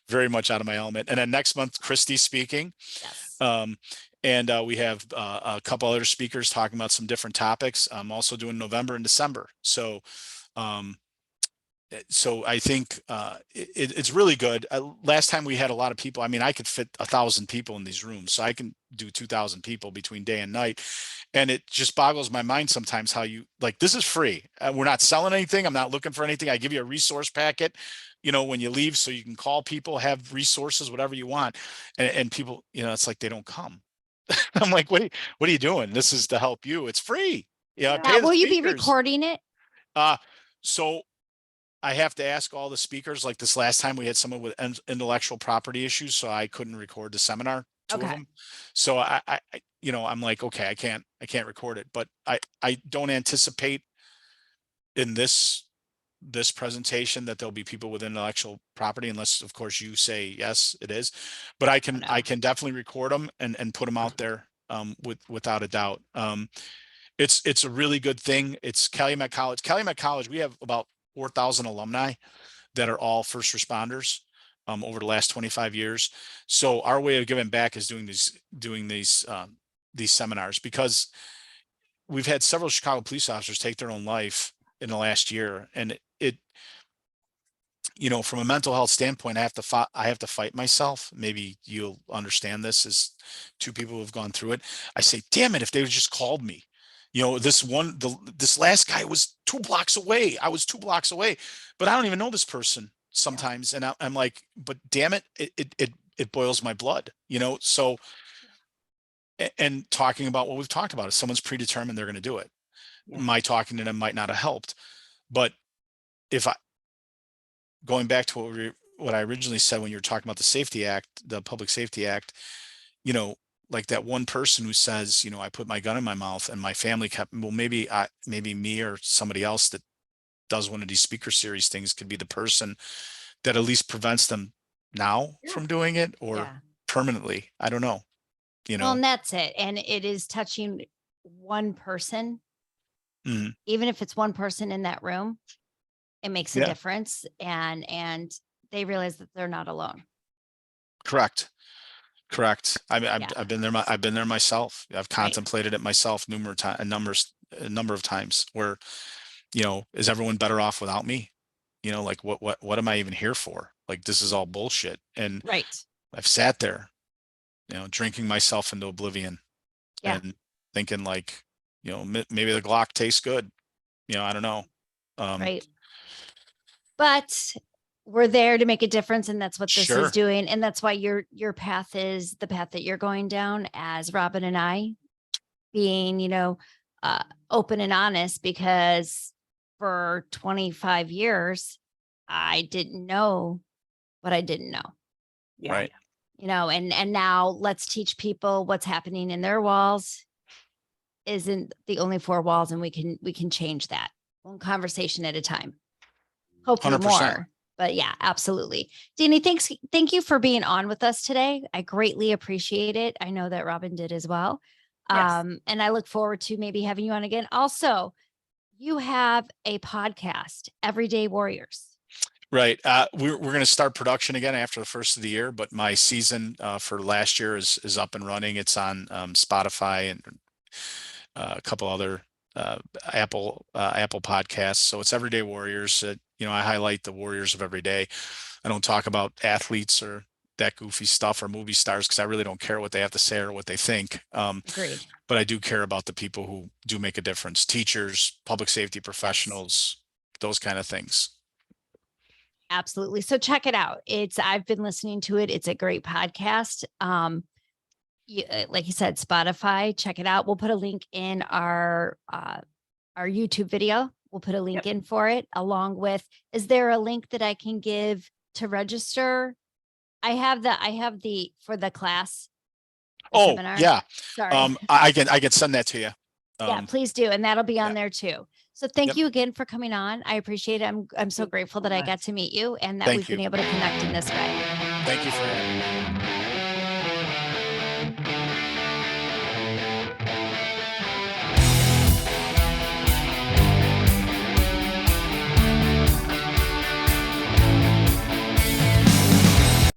very much out of my element. And then next month, Christy's speaking. Yes. And we have a couple other speakers talking about some different topics. I'm also doing November and December. So I think it's really good. Last time we had a lot of people. I mean, I could fit 1,000 people in these rooms, so I can do 2,000 people between day and night. And it just boggles my mind sometimes how you like, this is free. We're not selling anything. I'm not looking for anything. I give you a resource packet, when you leave, so you can call people, have resources, whatever you want. And people, it's like, they don't come. I'm like, what are you doing? This is to help you. It's free. Yeah. Yeah. Will you be recording it? So I have to ask all the speakers. Like this last time, we had someone with intellectual property issues, so I couldn't record the seminar. Two of Okay. them. So I'm like, okay, I can't record it, but I don't anticipate in this presentation that there'll be people with intellectual property, unless of course you say yes, it is. But I can definitely record them and put them out there without a doubt. It's a really good thing. It's Calumet College. Calumet College, we have about 4,000 alumni that are all first responders over the last 25 years. So our way of giving back is doing these seminars, because we've had several Chicago police officers take their own life in the last year. And it from a mental health standpoint, I have to fight myself. Maybe you'll understand this as two people who have gone through it. I say, damn it, if they just called me. This last guy was 2 blocks away. I was 2 blocks away, but I don't even know this person sometimes. And I'm like, but damn it, it boils my blood, so, and talking about what we've talked about, if someone's predetermined, they're going to do it. Yeah. My talking to them might not have helped, but going back to what I originally said, when you were talking about the Safety Act, the Public Safety Act, like that one person who says, I put my gun in my mouth and my family kept, well, maybe me or somebody else that does one of these speaker series things could be the person that at least prevents them now from doing it, or Yeah. permanently. I don't know, Well, and that's it. And it is touching one person. Mhm. Even if it's one person in that room, it makes a Yeah. difference. And they realize that they're not alone. Correct. I've Yeah. been there. I've been there myself. I've Right. contemplated it myself a number of times where, is everyone better off without me? Like what am I even here for? Like, this is all bullshit. And Right. I've sat there, drinking myself into oblivion, Yeah. and thinking like, maybe the Glock tastes good. I don't know. Right. But we're there to make a difference. And that's what this Sure. is doing. And that's why your path is the path that you're going down, as Robyn and I being, open and honest, because for 25 years, I didn't know what I didn't know, Yeah. Right. and now let's teach people what's happening in their walls isn't the only 4 walls, and we can change that one conversation at a time. Hopefully 100%. more. But yeah, absolutely. Danny, thank you for being on with us today. I greatly appreciate it. I know that Robyn did as well. Yes. And I look forward to maybe having you on again. Also, you have a podcast, Everyday Warriors. Right. We're going to start production again after the first of the year, but my season for last year is up and running. It's on Spotify and a couple other Apple podcasts. So it's Everyday Warriors. I highlight the warriors of every day. I don't talk about athletes or that goofy stuff or movie stars, because I really don't care what they have to say or what they think. Agreed. But I do care about the people who do make a difference, teachers, public safety professionals, those kind of things. Absolutely. So check it out. I've been listening to it. It's a great podcast. Like you said, Spotify, check it out. We'll put a link in our YouTube video. We'll put a link in for it along with, is there a link that I can give to register? I have the for the class. The Oh, seminar. yeah. Sorry. I can send that to you. Yeah, please do. And that'll be on there too. So thank Yep. you again for coming on. I appreciate it. I'm so Thank you grateful so that I got much. to meet you and that Thank we've been you. able to connect in this way. Thank you for having me.